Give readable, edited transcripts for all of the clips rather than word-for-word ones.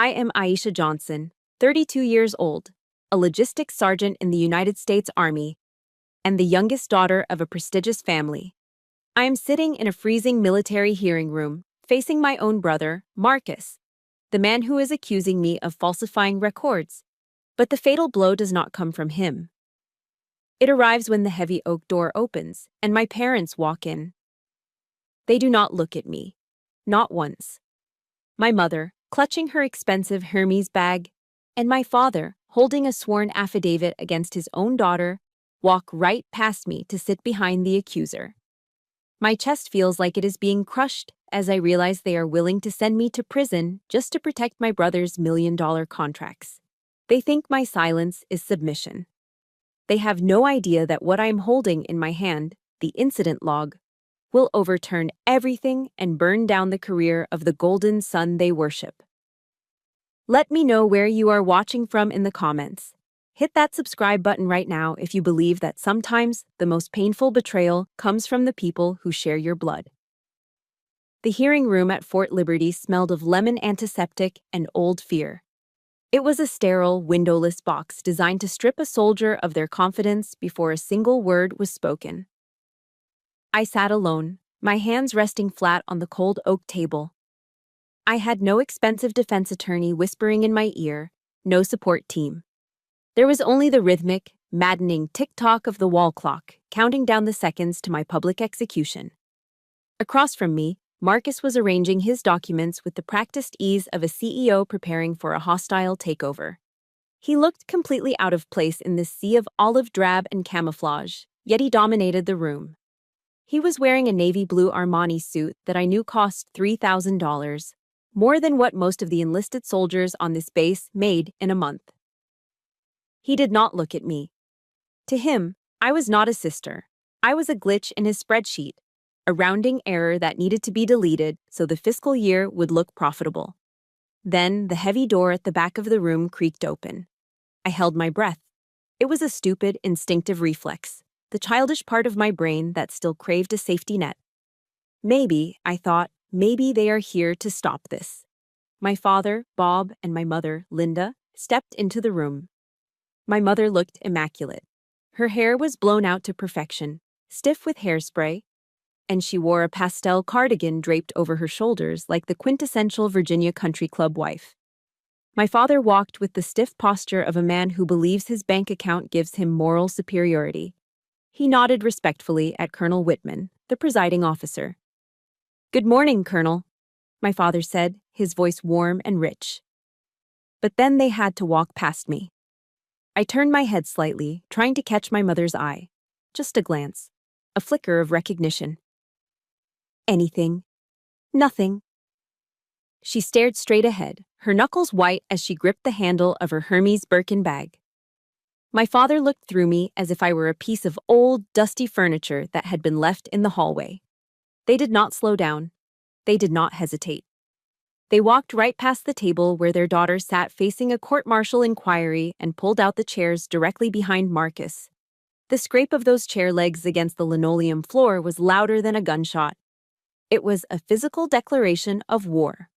I am Aisha Johnson, 32 years old, a logistics sergeant in the United States Army, and the youngest daughter of a prestigious family. I am sitting in a freezing military hearing room, facing my own brother, Marcus, the man who is accusing me of falsifying records. But the fatal blow does not come from him. It arrives when the heavy oak door opens, and my parents walk in. They do not look at me. Not once. My mother, clutching her expensive Hermes bag, and my father, holding a sworn affidavit against his own daughter, walk right past me to sit behind the accuser. My chest feels like it is being crushed as I realize they are willing to send me to prison just to protect my brother's million-dollar contracts. They think my silence is submission. They have no idea that what I am holding in my hand, the incident log, will overturn everything and burn down the career of the golden son they worship. Let me know where you are watching from in the comments. Hit that subscribe button right now if you believe that sometimes the most painful betrayal comes from the people who share your blood. The hearing room at Fort Liberty smelled of lemon antiseptic and old fear. It was a sterile, windowless box designed to strip a soldier of their confidence before a single word was spoken. I sat alone, my hands resting flat on the cold oak table. I had no expensive defense attorney whispering in my ear, no support team. There was only the rhythmic, maddening tick-tock of the wall clock, counting down the seconds to my public execution. Across from me, Marcus was arranging his documents with the practiced ease of a CEO preparing for a hostile takeover. He looked completely out of place in this sea of olive drab and camouflage, yet he dominated the room. He was wearing a navy blue Armani suit that I knew cost $3,000, more than what most of the enlisted soldiers on this base made in a month. He did not look at me. To him, I was not a sister. I was a glitch in his spreadsheet, a rounding error that needed to be deleted so the fiscal year would look profitable. Then the heavy door at the back of the room creaked open. I held my breath. It was a stupid, instinctive reflex, the childish part of my brain that still craved a safety net. Maybe, I thought, maybe they are here to stop this. My father, Bob, and my mother, Linda, stepped into the room. My mother looked immaculate. Her hair was blown out to perfection, stiff with hairspray, and she wore a pastel cardigan draped over her shoulders like the quintessential Virginia country club wife. My father walked with the stiff posture of a man who believes his bank account gives him moral superiority. He nodded respectfully at Colonel Whitman, the presiding officer. "Good morning, Colonel," my father said, his voice warm and rich. But then they had to walk past me. I turned my head slightly, trying to catch my mother's eye. Just a glance. A flicker of recognition. Anything. Nothing. She stared straight ahead, her knuckles white as she gripped the handle of her Hermes Birkin bag. My father looked through me as if I were a piece of old, dusty furniture that had been left in the hallway. They did not slow down. They did not hesitate. They walked right past the table where their daughter sat facing a court-martial inquiry and pulled out the chairs directly behind Marcus. The scrape of those chair legs against the linoleum floor was louder than a gunshot. It was a physical declaration of war.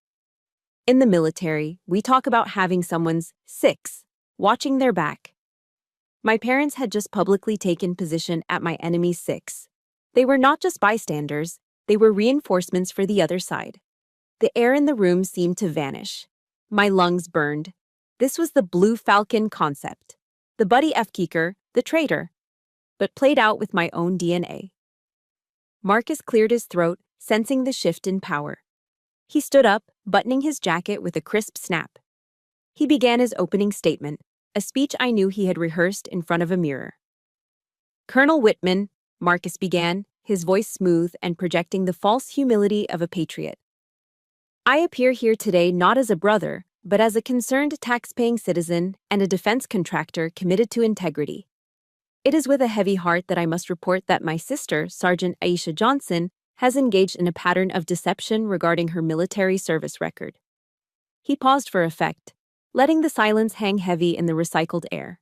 In the military, we talk about having someone's six, watching their back. My parents had just publicly taken position at my enemy's six. They were not just bystanders, they were reinforcements for the other side. The air in the room seemed to vanish. My lungs burned. This was the Blue Falcon concept. The Buddy F-Kicker, the traitor, but played out with my own DNA. Marcus cleared his throat, sensing the shift in power. He stood up, buttoning his jacket with a crisp snap. He began his opening statement, a speech I knew he had rehearsed in front of a mirror. "Colonel Whitman," Marcus began, his voice smooth and projecting the false humility of a patriot. "I appear here today not as a brother, but as a concerned tax-paying citizen and a defense contractor committed to integrity. It is with a heavy heart that I must report that my sister, Sergeant Aisha Johnson, has engaged in a pattern of deception regarding her military service record." He paused for effect, letting the silence hang heavy in the recycled air.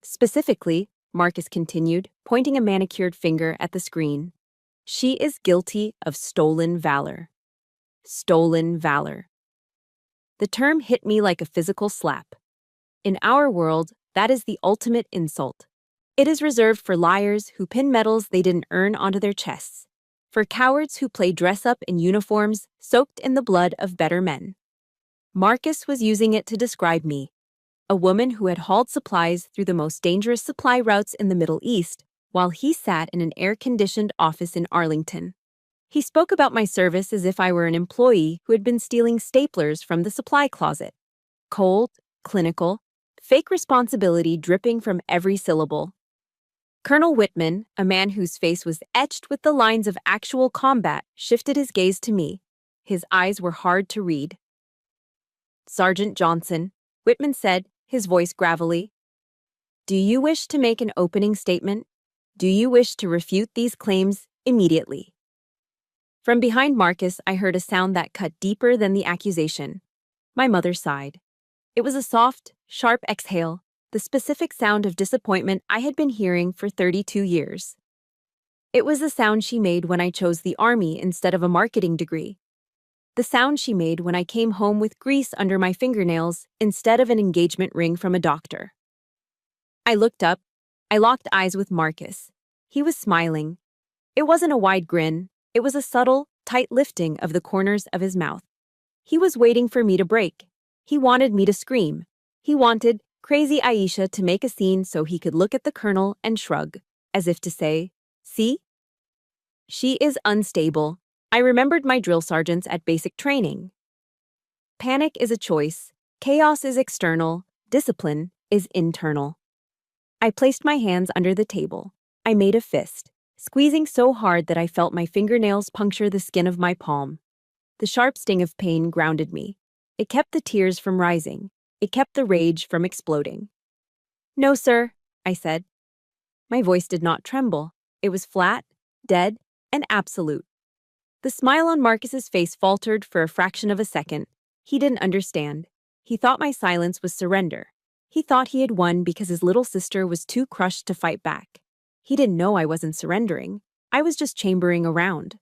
"Specifically," Marcus continued, pointing a manicured finger at the screen, "she is guilty of stolen valor." Stolen valor. The term hit me like a physical slap. In our world, that is the ultimate insult. It is reserved for liars who pin medals they didn't earn onto their chests, for cowards who play dress-up in uniforms soaked in the blood of better men. Marcus was using it to describe me, a woman who had hauled supplies through the most dangerous supply routes in the Middle East, while he sat in an air-conditioned office in Arlington. He spoke about my service as if I were an employee who had been stealing staplers from the supply closet. Cold, clinical, fake responsibility dripping from every syllable. Colonel Whitman, a man whose face was etched with the lines of actual combat, shifted his gaze to me. His eyes were hard to read. "Sergeant Johnson," Whitman said, his voice gravelly, "do you wish to make an opening statement? Do you wish to refute these claims immediately?" From behind Marcus, I heard a sound that cut deeper than the accusation. My mother sighed. It was a soft, sharp exhale, the specific sound of disappointment I had been hearing for 32 years. It was the sound she made when I chose the army instead of a marketing degree. The sound she made when I came home with grease under my fingernails instead of an engagement ring from a doctor. I looked up. I locked eyes with Marcus. He was smiling. It wasn't a wide grin. It was a subtle, tight lifting of the corners of his mouth. He was waiting for me to break. He wanted me to scream. He wanted crazy Aisha to make a scene so he could look at the colonel and shrug, as if to say, "See? She is unstable." I remembered my drill sergeants at basic training. Panic is a choice, chaos is external, discipline is internal. I placed my hands under the table. I made a fist, squeezing so hard that I felt my fingernails puncture the skin of my palm. The sharp sting of pain grounded me. It kept the tears from rising. It kept the rage from exploding. "No, sir," I said. My voice did not tremble. It was flat, dead, and absolute. The smile on Marcus's face faltered for a fraction of a second. He didn't understand. He thought my silence was surrender. He thought he had won because his little sister was too crushed to fight back. He didn't know I wasn't surrendering. I was just chambering around.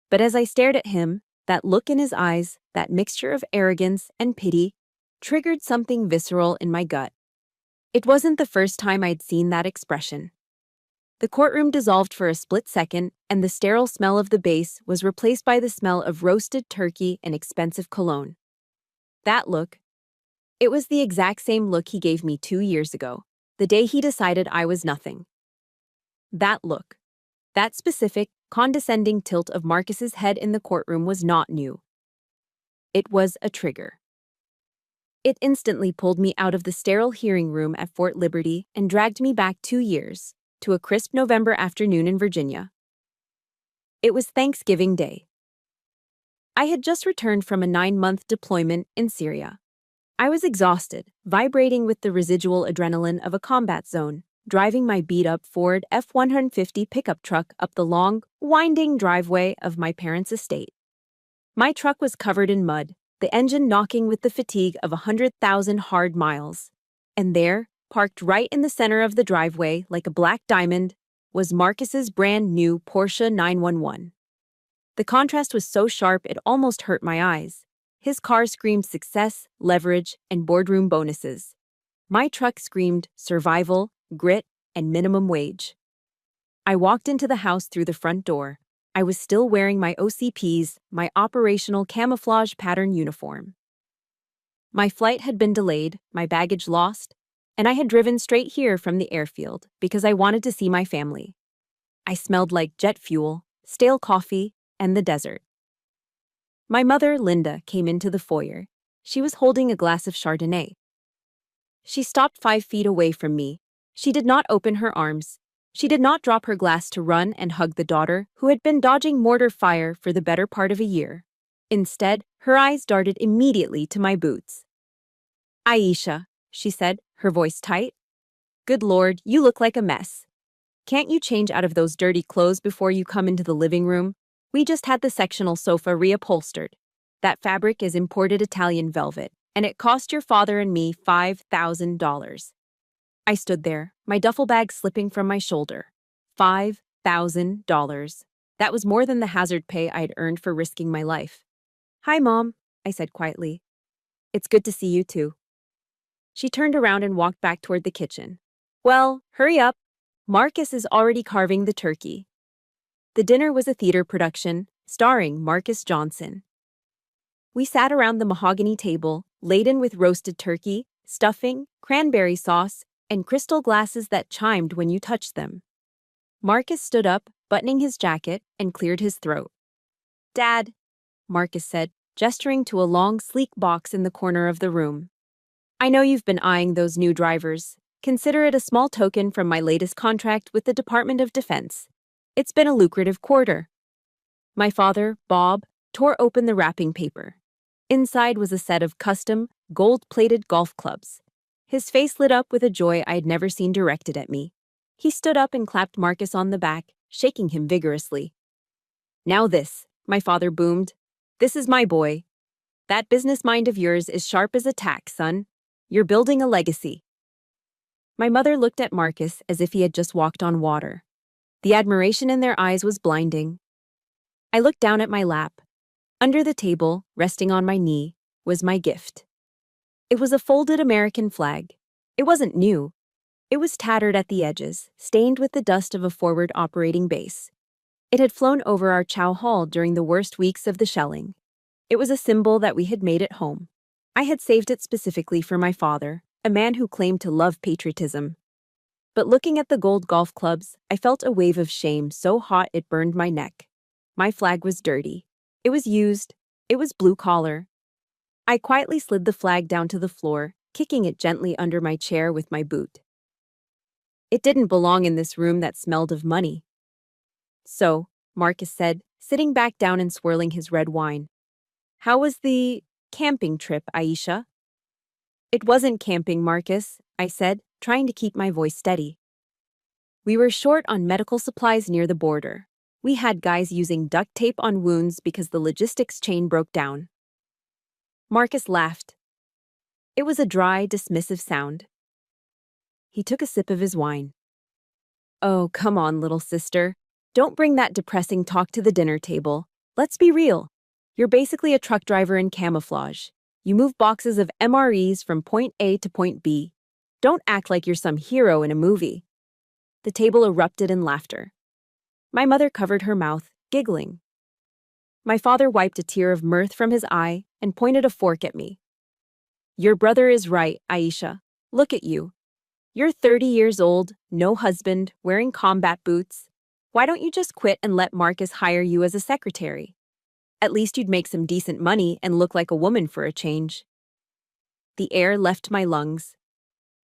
But as I stared at him, that look in his eyes, that mixture of arrogance and pity, triggered something visceral in my gut. It wasn't the first time I'd seen that expression. The courtroom dissolved for a split second, and the sterile smell of the base was replaced by the smell of roasted turkey and expensive cologne. That look, it was the exact same look he gave me 2 years ago, the day he decided I was nothing. That look, that specific, condescending tilt of Marcus's head in the courtroom was not new. It was a trigger. It instantly pulled me out of the sterile hearing room at Fort Liberty and dragged me back 2 years, to a crisp November afternoon in Virginia. It was Thanksgiving Day. I had just returned from a 9-month deployment in Syria. I was exhausted, vibrating with the residual adrenaline of a combat zone, driving my beat-up Ford F-150 pickup truck up the long, winding driveway of my parents' estate. My truck was covered in mud, the engine knocking with the fatigue of 100,000 hard miles. And there, parked right in the center of the driveway like a black diamond, was Marcus's brand new Porsche 911. The contrast was so sharp it almost hurt my eyes. His car screamed success, leverage, and boardroom bonuses. My truck screamed survival, grit, and minimum wage. I walked into the house through the front door. I was still wearing my OCP's, my operational camouflage pattern uniform. My flight had been delayed, my baggage lost, and I had driven straight here from the airfield because I wanted to see my family. I smelled like jet fuel, stale coffee, and the desert. My mother, Linda, came into the foyer. She was holding a glass of Chardonnay. She stopped 5 feet away from me. She did not open her arms. She did not drop her glass to run and hug the daughter who had been dodging mortar fire for the better part of a year. Instead, her eyes darted immediately to my boots. "Aisha," she said, her voice tight. "Good Lord, you look like a mess. Can't you change out of those dirty clothes before you come into the living room? We just had the sectional sofa reupholstered. That fabric is imported Italian velvet, and it cost your father and me $5,000. I stood there, my duffel bag slipping from my shoulder. $5,000. That was more than the hazard pay I had earned for risking my life. "Hi, Mom," I said quietly. It's good to see you too. She turned around and walked back toward the kitchen. Well, hurry up. Marcus is already carving the turkey. The dinner was a theater production, starring Marcus Johnson. We sat around the mahogany table, laden with roasted turkey, stuffing, cranberry sauce, and crystal glasses that chimed when you touched them. Marcus stood up, buttoning his jacket, and cleared his throat. Dad, Marcus said, gesturing to a long, sleek box in the corner of the room. I know you've been eyeing those new drivers. Consider it a small token from my latest contract with the Department of Defense. It's been a lucrative quarter. My father, Bob, tore open the wrapping paper. Inside was a set of custom, gold-plated golf clubs. His face lit up with a joy I had never seen directed at me. He stood up and clapped Marcus on the back, shaking him vigorously. Now this, my father boomed. This is my boy. That business mind of yours is sharp as a tack, son. You're building a legacy. My mother looked at Marcus as if he had just walked on water. The admiration in their eyes was blinding. I looked down at my lap. Under the table, resting on my knee, was my gift. It was a folded American flag. It wasn't new. It was tattered at the edges, stained with the dust of a forward operating base. It had flown over our chow hall during the worst weeks of the shelling. It was a symbol that we had made at home. I had saved it specifically for my father, a man who claimed to love patriotism. But looking at the gold golf clubs, I felt a wave of shame so hot it burned my neck. My flag was dirty. It was used. It was blue-collar. I quietly slid the flag down to the floor, kicking it gently under my chair with my boot. It didn't belong in this room that smelled of money. So, Marcus said, sitting back down and swirling his red wine. How was the camping trip, Aisha? It wasn't camping, Marcus, I said, trying to keep my voice steady. We were short on medical supplies near the border. We had guys using duct tape on wounds because the logistics chain broke down. Marcus laughed. It was a dry, dismissive sound. He took a sip of his wine. Oh, come on, little sister. Don't bring that depressing talk to the dinner table. Let's be real. You're basically a truck driver in camouflage. You move boxes of MREs from point A to point B. Don't act like you're some hero in a movie. The table erupted in laughter. My mother covered her mouth, giggling. My father wiped a tear of mirth from his eye and pointed a fork at me. Your brother is right, Aisha. Look at you. You're 30 years old, no husband, wearing combat boots. Why don't you just quit and let Marcus hire you as a secretary? At least you'd make some decent money and look like a woman for a change. The air left my lungs.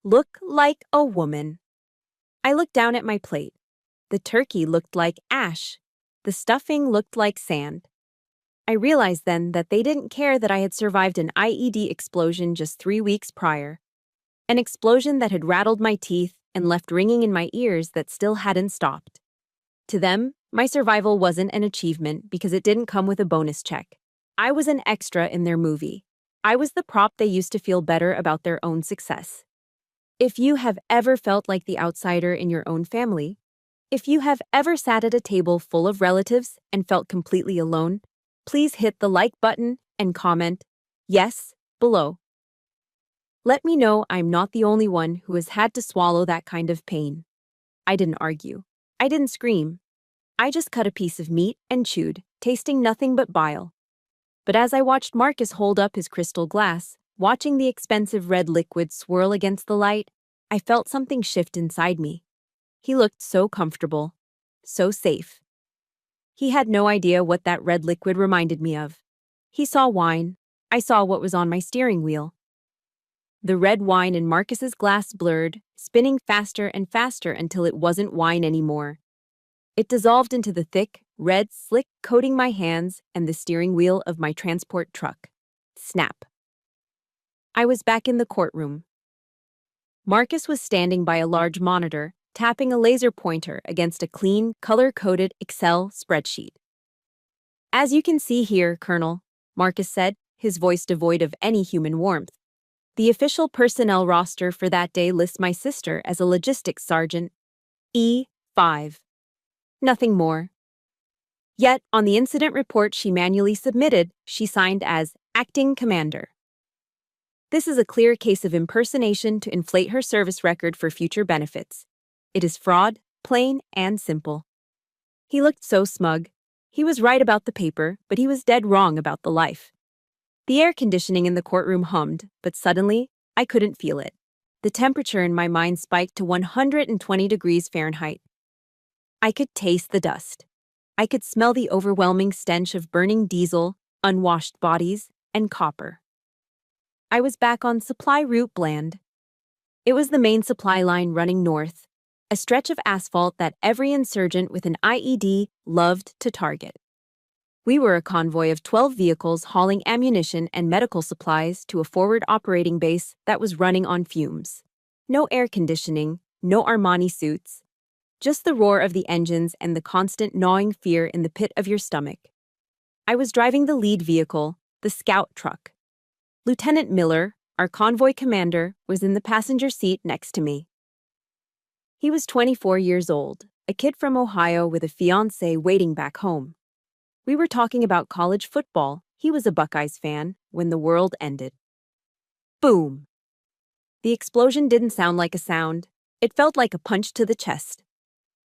Look like a woman. I looked down at my plate. The turkey looked like ash. The stuffing looked like sand. I realized then that they didn't care that I had survived an IED explosion just 3 weeks prior. An explosion that had rattled my teeth and left ringing in my ears that still hadn't stopped. To them, my survival wasn't an achievement because it didn't come with a bonus check. I was an extra in their movie. I was the prop they used to feel better about their own success. If you have ever felt like the outsider in your own family, if you have ever sat at a table full of relatives and felt completely alone, please hit the like button and comment, yes, below. Let me know I'm not the only one who has had to swallow that kind of pain. I didn't argue. I didn't scream. I just cut a piece of meat and chewed, tasting nothing but bile. But as I watched Marcus hold up his crystal glass, watching the expensive red liquid swirl against the light, I felt something shift inside me. He looked so comfortable, so safe. He had no idea what that red liquid reminded me of. He saw wine. I saw what was on my steering wheel. The red wine in Marcus's glass blurred, spinning faster and faster until it wasn't wine anymore. It dissolved into the thick, red slick coating my hands and the steering wheel of my transport truck. Snap. I was back in the courtroom. Marcus was standing by a large monitor, tapping a laser pointer against a clean, color-coded Excel spreadsheet. As you can see here, Colonel, Marcus said, his voice devoid of any human warmth. The official personnel roster for that day lists my sister as a logistics sergeant, E5. Nothing more. Yet, on the incident report she manually submitted, she signed as acting commander. This is a clear case of impersonation to inflate her service record for future benefits. It is fraud, plain and simple. He looked so smug. He was right about the paper, but he was dead wrong about the life. The air conditioning in the courtroom hummed, but suddenly, I couldn't feel it. The temperature in my mind spiked to 120 degrees Fahrenheit. I could taste the dust. I could smell the overwhelming stench of burning diesel, unwashed bodies, and copper. I was back on Supply Route Bland. It was the main supply line running north, a stretch of asphalt that every insurgent with an IED loved to target. We were a convoy of 12 vehicles hauling ammunition and medical supplies to a forward operating base that was running on fumes. No air conditioning, no Armani suits, just the roar of the engines and the constant gnawing fear in the pit of your stomach. I was driving the lead vehicle, the scout truck. Lieutenant Miller, our convoy commander, was in the passenger seat next to me. He was 24 years old, a kid from Ohio with a fiancée waiting back home. We were talking about college football. He was a Buckeyes fan when the world ended. Boom! The explosion didn't sound like a sound. It felt like a punch to the chest.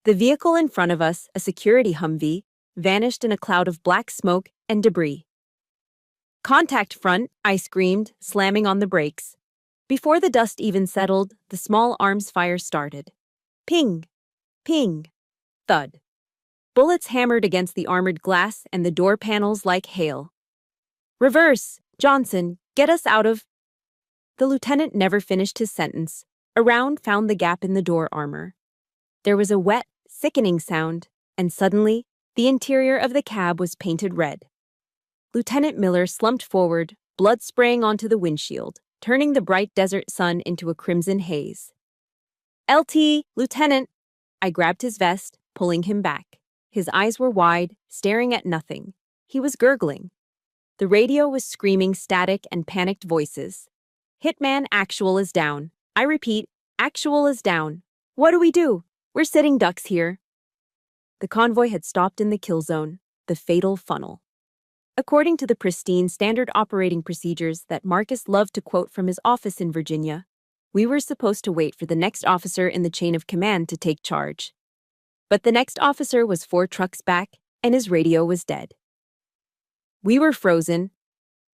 The vehicle in front of us, a security Humvee, vanished in a cloud of black smoke and debris. "Contact front," I screamed, slamming on the brakes. Before the dust even settled, the small arms fire started. Ping! Ping! Thud. Bullets hammered against the armored glass and the door panels like hail. "Reverse! Johnson, get us out of—" The lieutenant never finished his sentence. A round found the gap in the door armor. There was a wet, sickening sound, and suddenly, the interior of the cab was painted red. Lieutenant Miller slumped forward, blood spraying onto the windshield, turning the bright desert sun into a crimson haze. "LT, Lieutenant!" I grabbed his vest, pulling him back. His eyes were wide, staring at nothing. He was gurgling. The radio was screaming static and panicked voices. "Hitman Actual is down. I repeat, Actual is down. What do we do? We're sitting ducks here." The convoy had stopped in the kill zone, the fatal funnel. According to the pristine standard operating procedures that Marcus loved to quote from his office in Virginia, we were supposed to wait for the next officer in the chain of command to take charge. But the next officer was 4 trucks back, and his radio was dead. We were frozen.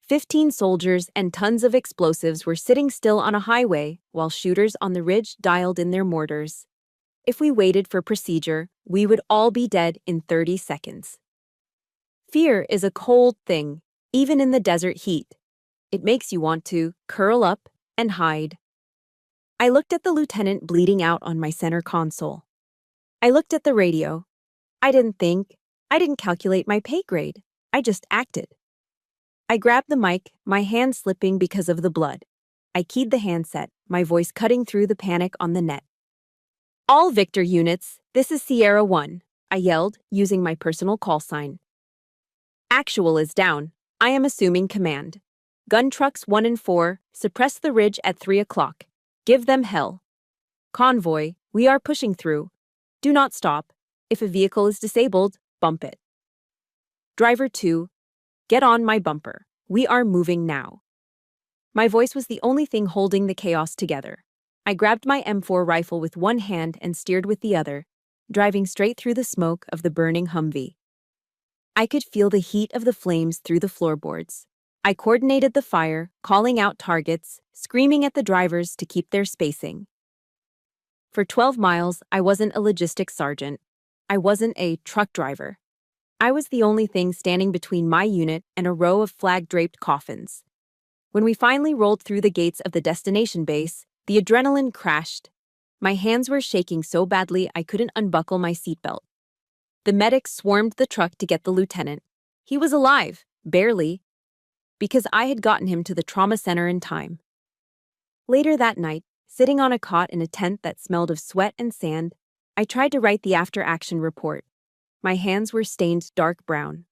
15 soldiers and tons of explosives were sitting still on a highway while shooters on the ridge dialed in their mortars. If we waited for procedure, we would all be dead in 30 seconds. Fear is a cold thing, even in the desert heat. It makes you want to curl up and hide. I looked at the lieutenant bleeding out on my center console. I looked at the radio. I didn't think. I didn't calculate my pay grade. I just acted. I grabbed the mic, my hand slipping because of the blood. I keyed the handset, my voice cutting through the panic on the net. "All Victor units, this is Sierra 1, I yelled, using my personal call sign. "Actual is down. I am assuming command. Gun trucks 1 and 4, suppress the ridge at 3 o'clock. Give them hell. Convoy, we are pushing through. Do not stop. If a vehicle is disabled, bump it. Driver 2, get on my bumper. We are moving now." My voice was the only thing holding the chaos together. I grabbed my M4 rifle with one hand and steered with the other, driving straight through the smoke of the burning Humvee. I could feel the heat of the flames through the floorboards. I coordinated the fire, calling out targets, screaming at the drivers to keep their spacing. For 12 miles, I wasn't a logistics sergeant. I wasn't a truck driver. I was the only thing standing between my unit and a row of flag-draped coffins. When we finally rolled through the gates of the destination base, the adrenaline crashed. My hands were shaking so badly I couldn't unbuckle my seatbelt. The medics swarmed the truck to get the lieutenant. He was alive, barely, because I had gotten him to the trauma center in time. Later that night, sitting on a cot in a tent that smelled of sweat and sand, I tried to write the after-action report. My hands were stained dark brown.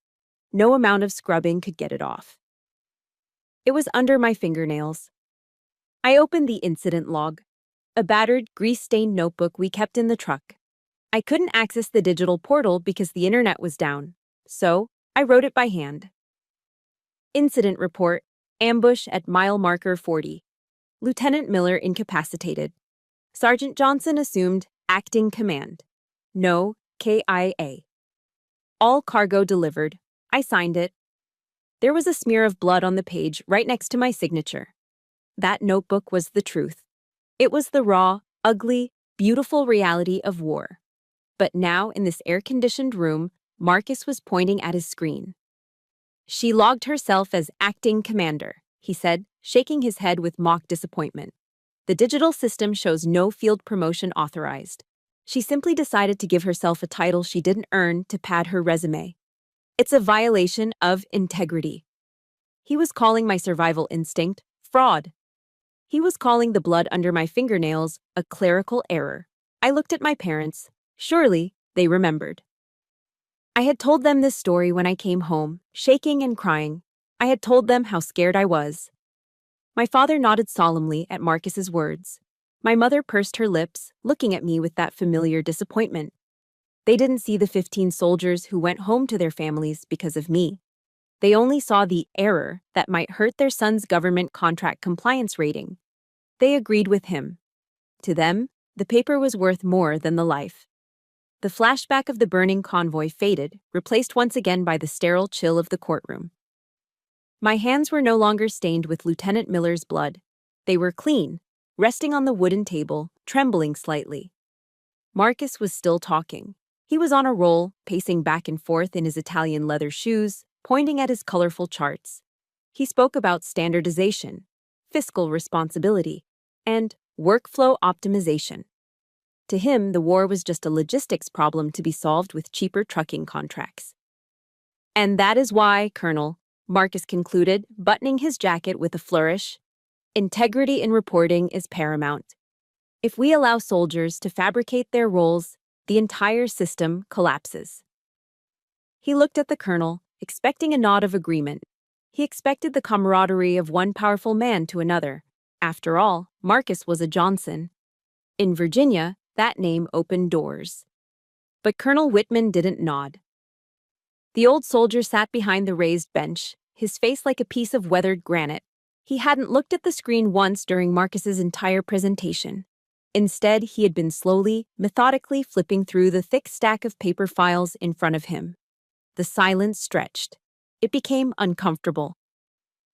No amount of scrubbing could get it off. It was under my fingernails. I opened the incident log, a battered, grease-stained notebook we kept in the truck. I couldn't access the digital portal because the internet was down, so I wrote it by hand. Incident report, Ambush at mile marker 40. Lieutenant Miller incapacitated. Sergeant Johnson assumed acting command. No, KIA. All cargo delivered. I signed it. There was a smear of blood on the page right next to my signature. That notebook was the truth. It was the raw, ugly, beautiful reality of war. But now, in this air-conditioned room, Marcus was pointing at his screen. She logged herself as acting commander, he said, shaking his head with mock disappointment. The digital system shows no field promotion authorized. She simply decided to give herself a title she didn't earn to pad her resume. It's a violation of integrity. He was calling my survival instinct fraud. He was calling the blood under my fingernails a clerical error. I looked at my parents. Surely, they remembered. I had told them this story when I came home, shaking and crying. I had told them how scared I was. My father nodded solemnly at Marcus's words. My mother pursed her lips, looking at me with that familiar disappointment. They didn't see the 15 soldiers who went home to their families because of me. They only saw the error that might hurt their son's government contract compliance rating. They agreed with him. To them, the paper was worth more than the life. The flashback of the burning convoy faded, replaced once again by the sterile chill of the courtroom. My hands were no longer stained with Lieutenant Miller's blood. They were clean, resting on the wooden table, trembling slightly. Marcus was still talking. He was on a roll, pacing back and forth in his Italian leather shoes, pointing at his colorful charts. He spoke about standardization, fiscal responsibility, and workflow optimization. To him, the war was just a logistics problem to be solved with cheaper trucking contracts. And that is why, Colonel, Marcus concluded, buttoning his jacket with a flourish, integrity in reporting is paramount. If we allow soldiers to fabricate their roles, the entire system collapses. He looked at the colonel, expecting a nod of agreement. He expected the camaraderie of one powerful man to another. After all, Marcus was a Johnson. In Virginia, that name opened doors. But Colonel Whitman didn't nod. The old soldier sat behind the raised bench, his face like a piece of weathered granite. He hadn't looked at the screen once during Marcus's entire presentation. Instead, he had been slowly, methodically flipping through the thick stack of paper files in front of him. The silence stretched. It became uncomfortable.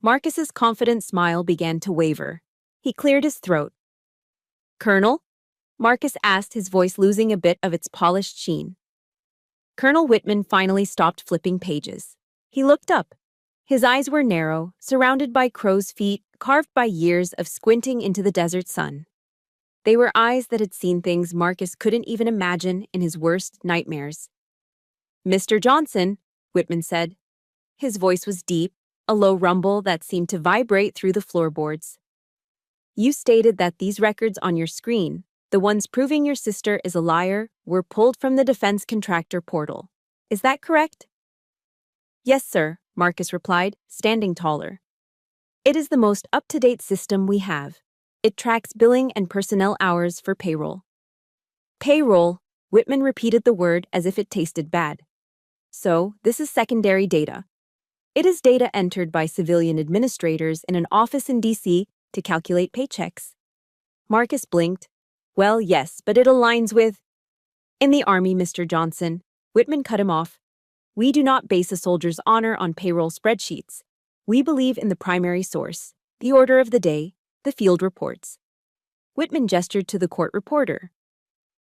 Marcus's confident smile began to waver. He cleared his throat. "Colonel?" Marcus asked, his voice losing a bit of its polished sheen. Colonel Whitman finally stopped flipping pages. He looked up. His eyes were narrow, surrounded by crow's feet, carved by years of squinting into the desert sun. They were eyes that had seen things Marcus couldn't even imagine in his worst nightmares. "Mr. Johnson," Whitman said. His voice was deep, a low rumble that seemed to vibrate through the floorboards. "You stated that these records on your screen, the ones proving your sister is a liar, were pulled from the defense contractor portal. Is that correct?" "Yes, sir," Marcus replied, standing taller. "It is the most up-to-date system we have. It tracks billing and personnel hours for payroll." "Payroll," Whitman repeated the word as if it tasted bad. "So, this is secondary data. It is data entered by civilian administrators in an office in D.C. to calculate paychecks." Marcus blinked. "Well, yes, but it aligns with—" "In the Army, Mr. Johnson," Whitman cut him off. "We do not base a soldier's honor on payroll spreadsheets. We believe in the primary source, the order of the day, the field reports." Whitman gestured to the court reporter.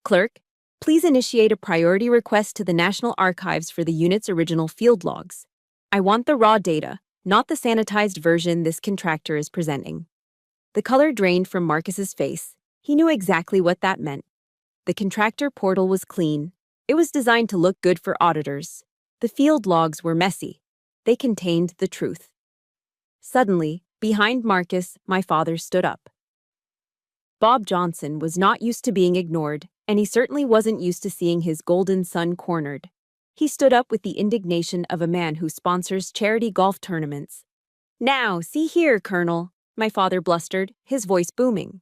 "Clerk, please initiate a priority request to the National Archives for the unit's original field logs. I want the raw data, not the sanitized version this contractor is presenting." The color drained from Marcus's face. He knew exactly what that meant. The contractor portal was clean. It was designed to look good for auditors. The field logs were messy. They contained the truth. Suddenly, behind Marcus, my father stood up. Bob Johnson was not used to being ignored, and he certainly wasn't used to seeing his golden son cornered. He stood up with the indignation of a man who sponsors charity golf tournaments. "Now, see here, Colonel," my father blustered, his voice booming.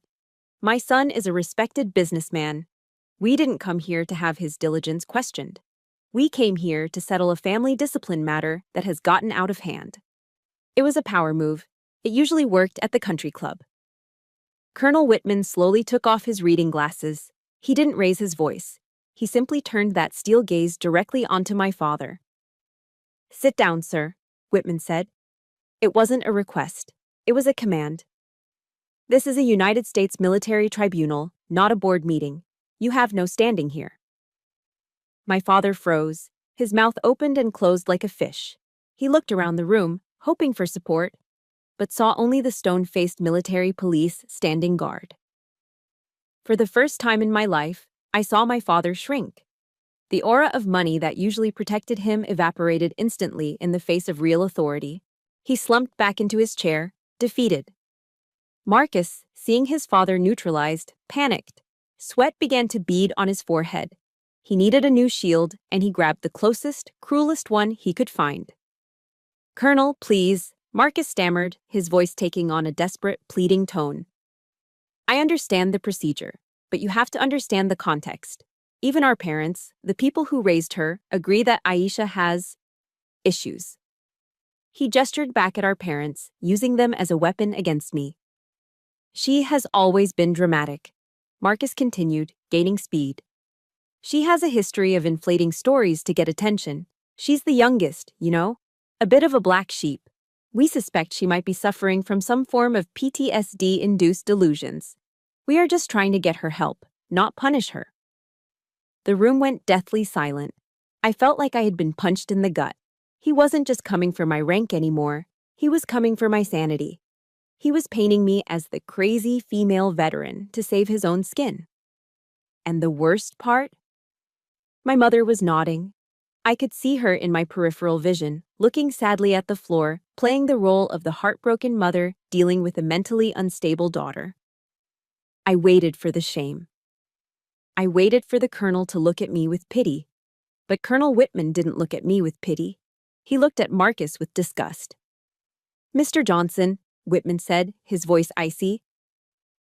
"My son is a respected businessman. We didn't come here to have his diligence questioned. We came here to settle a family discipline matter that has gotten out of hand." It was a power move. It usually worked at the country club. Colonel Whitman slowly took off his reading glasses. He didn't raise his voice. He simply turned that steel gaze directly onto my father. "Sit down, sir," Whitman said. It wasn't a request. It was a command. "This is a United States military tribunal, not a board meeting. You have no standing here." My father froze. His mouth opened and closed like a fish. He looked around the room, hoping for support, but saw only the stone-faced military police standing guard. For the first time in my life, I saw my father shrink. The aura of money that usually protected him evaporated instantly in the face of real authority. He slumped back into his chair, defeated. Marcus, seeing his father neutralized, panicked. Sweat began to bead on his forehead. He needed a new shield, and he grabbed the closest, cruelest one he could find. "Colonel, please," Marcus stammered, his voice taking on a desperate, pleading tone. "I understand the procedure, but you have to understand the context. Even our parents, the people who raised her, agree that Aisha has issues." He gestured back at our parents, using them as a weapon against me. "She has always been dramatic," Marcus continued, gaining speed. "She has a history of inflating stories to get attention. She's the youngest, you know? A bit of a black sheep. We suspect she might be suffering from some form of PTSD-induced delusions. We are just trying to get her help, not punish her." The room went deathly silent. I felt like I had been punched in the gut. He wasn't just coming for my rank anymore. He was coming for my sanity. He was painting me as the crazy female veteran to save his own skin. And the worst part? My mother was nodding. I could see her in my peripheral vision, looking sadly at the floor, playing the role of the heartbroken mother dealing with a mentally unstable daughter. I waited for the shame. I waited for the colonel to look at me with pity. But Colonel Whitman didn't look at me with pity. He looked at Marcus with disgust. "Mr. Johnson," Whitman said, his voice icy,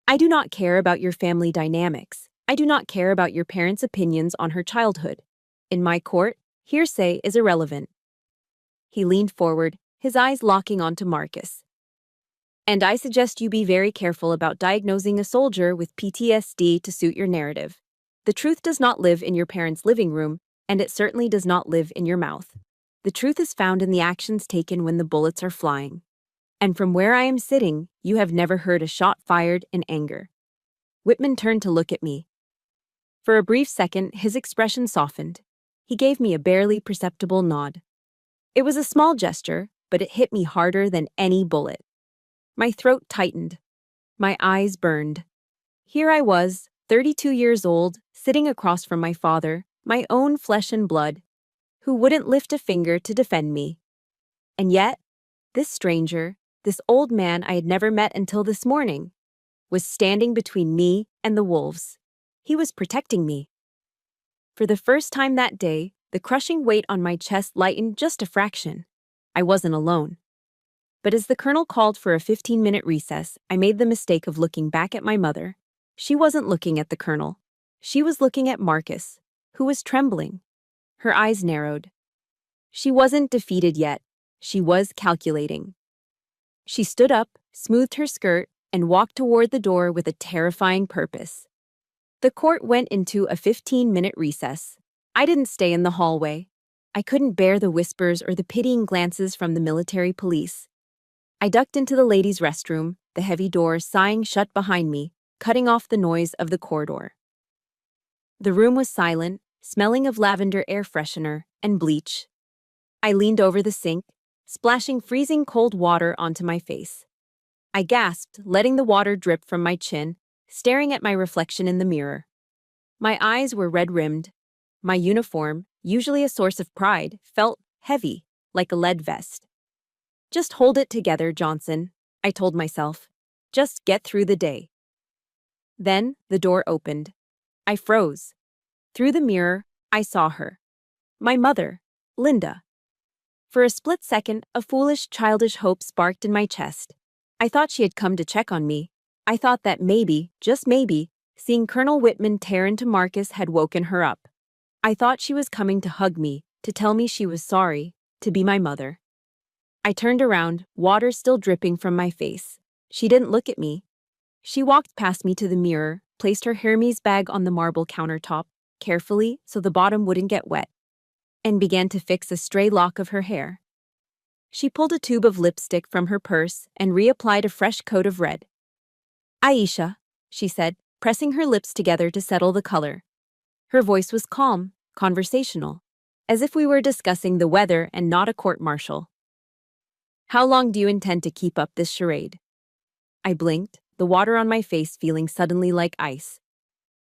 "I do not care about your family dynamics. I do not care about your parents' opinions on her childhood. In my court, hearsay is irrelevant." He leaned forward, his eyes locking onto Marcus. "And I suggest you be very careful about diagnosing a soldier with PTSD to suit your narrative. The truth does not live in your parents' living room, and it certainly does not live in your mouth. The truth is found in the actions taken when the bullets are flying. And from where I am sitting, you have never heard a shot fired in anger." Whitman turned to look at me. For a brief second, his expression softened. He gave me a barely perceptible nod. It was a small gesture, but it hit me harder than any bullet. My throat tightened. My eyes burned. Here I was, 32 years old, sitting across from my father, my own flesh and blood, who wouldn't lift a finger to defend me. And yet, this stranger, this old man I had never met until this morning, was standing between me and the wolves. He was protecting me. For the first time that day, the crushing weight on my chest lightened just a fraction. I wasn't alone. But as the colonel called for a 15-minute recess, I made the mistake of looking back at my mother. She wasn't looking at the colonel. She was looking at Marcus, who was trembling. Her eyes narrowed. She wasn't defeated yet. She was calculating. She stood up, smoothed her skirt, and walked toward the door with a terrifying purpose. The court went into a 15-minute recess. I didn't stay in the hallway. I couldn't bear the whispers or the pitying glances from the military police. I ducked into the ladies' restroom, the heavy door sighing shut behind me, cutting off the noise of the corridor. The room was silent, smelling of lavender air freshener and bleach. I leaned over the sink, splashing freezing cold water onto my face. I gasped, letting the water drip from my chin, staring at my reflection in the mirror. My eyes were red-rimmed. My uniform, usually a source of pride, felt heavy, like a lead vest. "Just hold it together, Johnson," I told myself. "Just get through the day." Then the door opened. I froze. Through the mirror, I saw her. My mother, Linda. For a split second, a foolish, childish hope sparked in my chest. I thought she had come to check on me. I thought that maybe, just maybe, seeing Colonel Whitman tear into Marcus had woken her up. I thought she was coming to hug me, to tell me she was sorry, to be my mother. I turned around, water still dripping from my face. She didn't look at me. She walked past me to the mirror, placed her Hermes bag on the marble countertop, carefully so the bottom wouldn't get wet, and began to fix a stray lock of her hair. She pulled a tube of lipstick from her purse and reapplied a fresh coat of red. "Aisha," she said, pressing her lips together to settle the color. Her voice was calm, conversational, as if we were discussing the weather and not a court-martial. "How long do you intend to keep up this charade?" I blinked, the water on my face feeling suddenly like ice.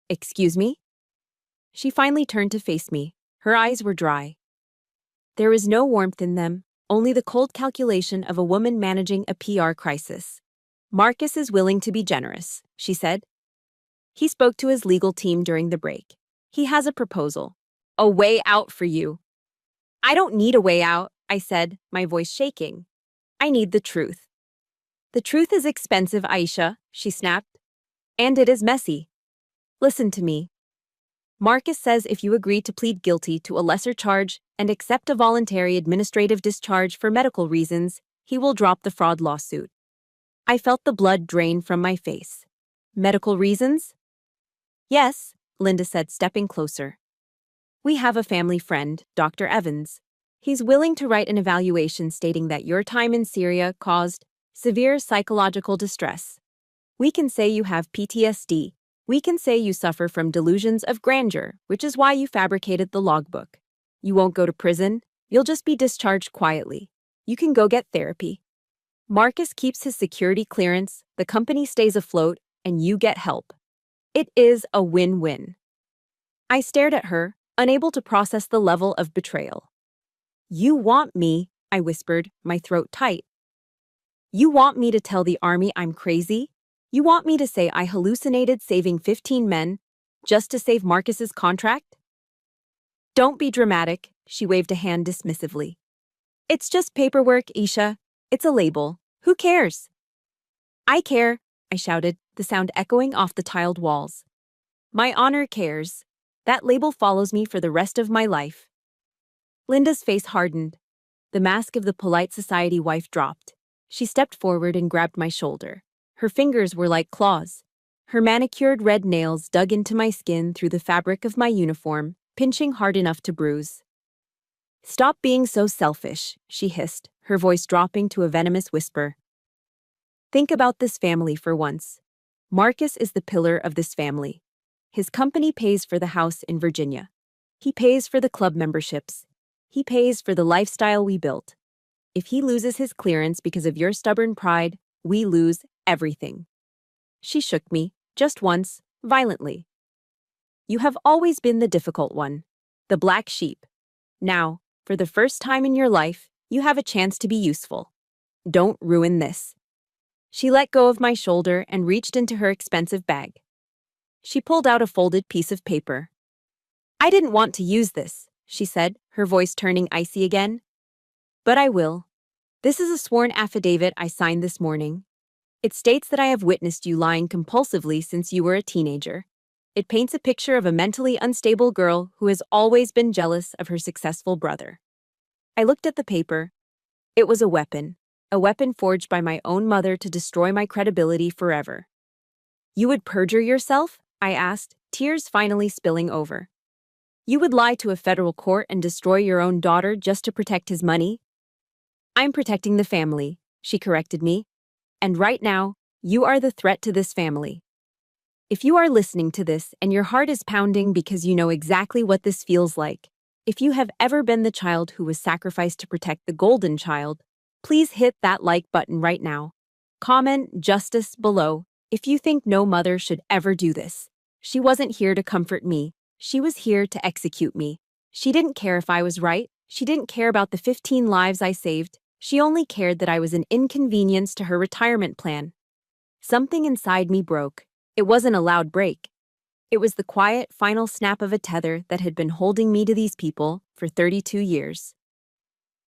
"Excuse me?" She finally turned to face me. Her eyes were dry. There was no warmth in them, only the cold calculation of a woman managing a PR crisis. "Marcus is willing to be generous," she said. "He spoke to his legal team during the break. He has a proposal. A way out for you." "I don't need a way out," I said, my voice shaking. "I need the truth." "The truth is expensive, Aisha," she snapped. "And it is messy. Listen to me. Marcus says if you agree to plead guilty to a lesser charge and accept a voluntary administrative discharge for medical reasons, he will drop the fraud lawsuit." I felt the blood drain from my face. "Medical reasons?" "Yes," Linda said, stepping closer. "We have a family friend, Dr. Evans. He's willing to write an evaluation stating that your time in Syria caused severe psychological distress. We can say you have PTSD. We can say you suffer from delusions of grandeur, which is why you fabricated the logbook. You won't go to prison. You'll just be discharged quietly. You can go get therapy. Marcus keeps his security clearance, the company stays afloat, and you get help. It is a win-win." I stared at her, unable to process the level of betrayal. "You want me," I whispered, my throat tight. "You want me to tell the army I'm crazy? You want me to say I hallucinated saving 15 men just to save Marcus's contract?" "Don't be dramatic," she waved a hand dismissively. "It's just paperwork, Isha. It's a label. Who cares?" "I care," I shouted, the sound echoing off the tiled walls. "My honor cares. That label follows me for the rest of my life." Linda's face hardened. The mask of the polite society wife dropped. She stepped forward and grabbed my shoulder. Her fingers were like claws. Her manicured red nails dug into my skin through the fabric of my uniform, pinching hard enough to bruise. "Stop being so selfish," she hissed, her voice dropping to a venomous whisper. "Think about this family for once. Marcus is the pillar of this family. His company pays for the house in Virginia. He pays for the club memberships. He pays for the lifestyle we built. If he loses his clearance because of your stubborn pride, we lose everything." She shook me, just once, violently. "You have always been the difficult one, the black sheep. Now, for the first time in your life, you have a chance to be useful. Don't ruin this." She let go of my shoulder and reached into her expensive bag. She pulled out a folded piece of paper. "I didn't want to use this," she said, her voice turning icy again. "But I will. This is a sworn affidavit I signed this morning. It states that I have witnessed you lying compulsively since you were a teenager. It paints a picture of a mentally unstable girl who has always been jealous of her successful brother." I looked at the paper. It was a weapon forged by my own mother to destroy my credibility forever. "You would perjure yourself?" I asked, tears finally spilling over. "You would lie to a federal court and destroy your own daughter just to protect his money?" "I'm protecting the family," she corrected me. "And right now, you are the threat to this family. If you are listening to this and your heart is pounding because you know exactly what this feels like, if you have ever been the child who was sacrificed to protect the golden child, please hit that like button right now. Comment justice below if you think no mother should ever do this. She wasn't here to comfort me. She was here to execute me. She didn't care if I was right. She didn't care about the 15 lives I saved. She only cared that I was an inconvenience to her retirement plan." Something inside me broke. It wasn't a loud break. It was the quiet, final snap of a tether that had been holding me to these people for 32 years.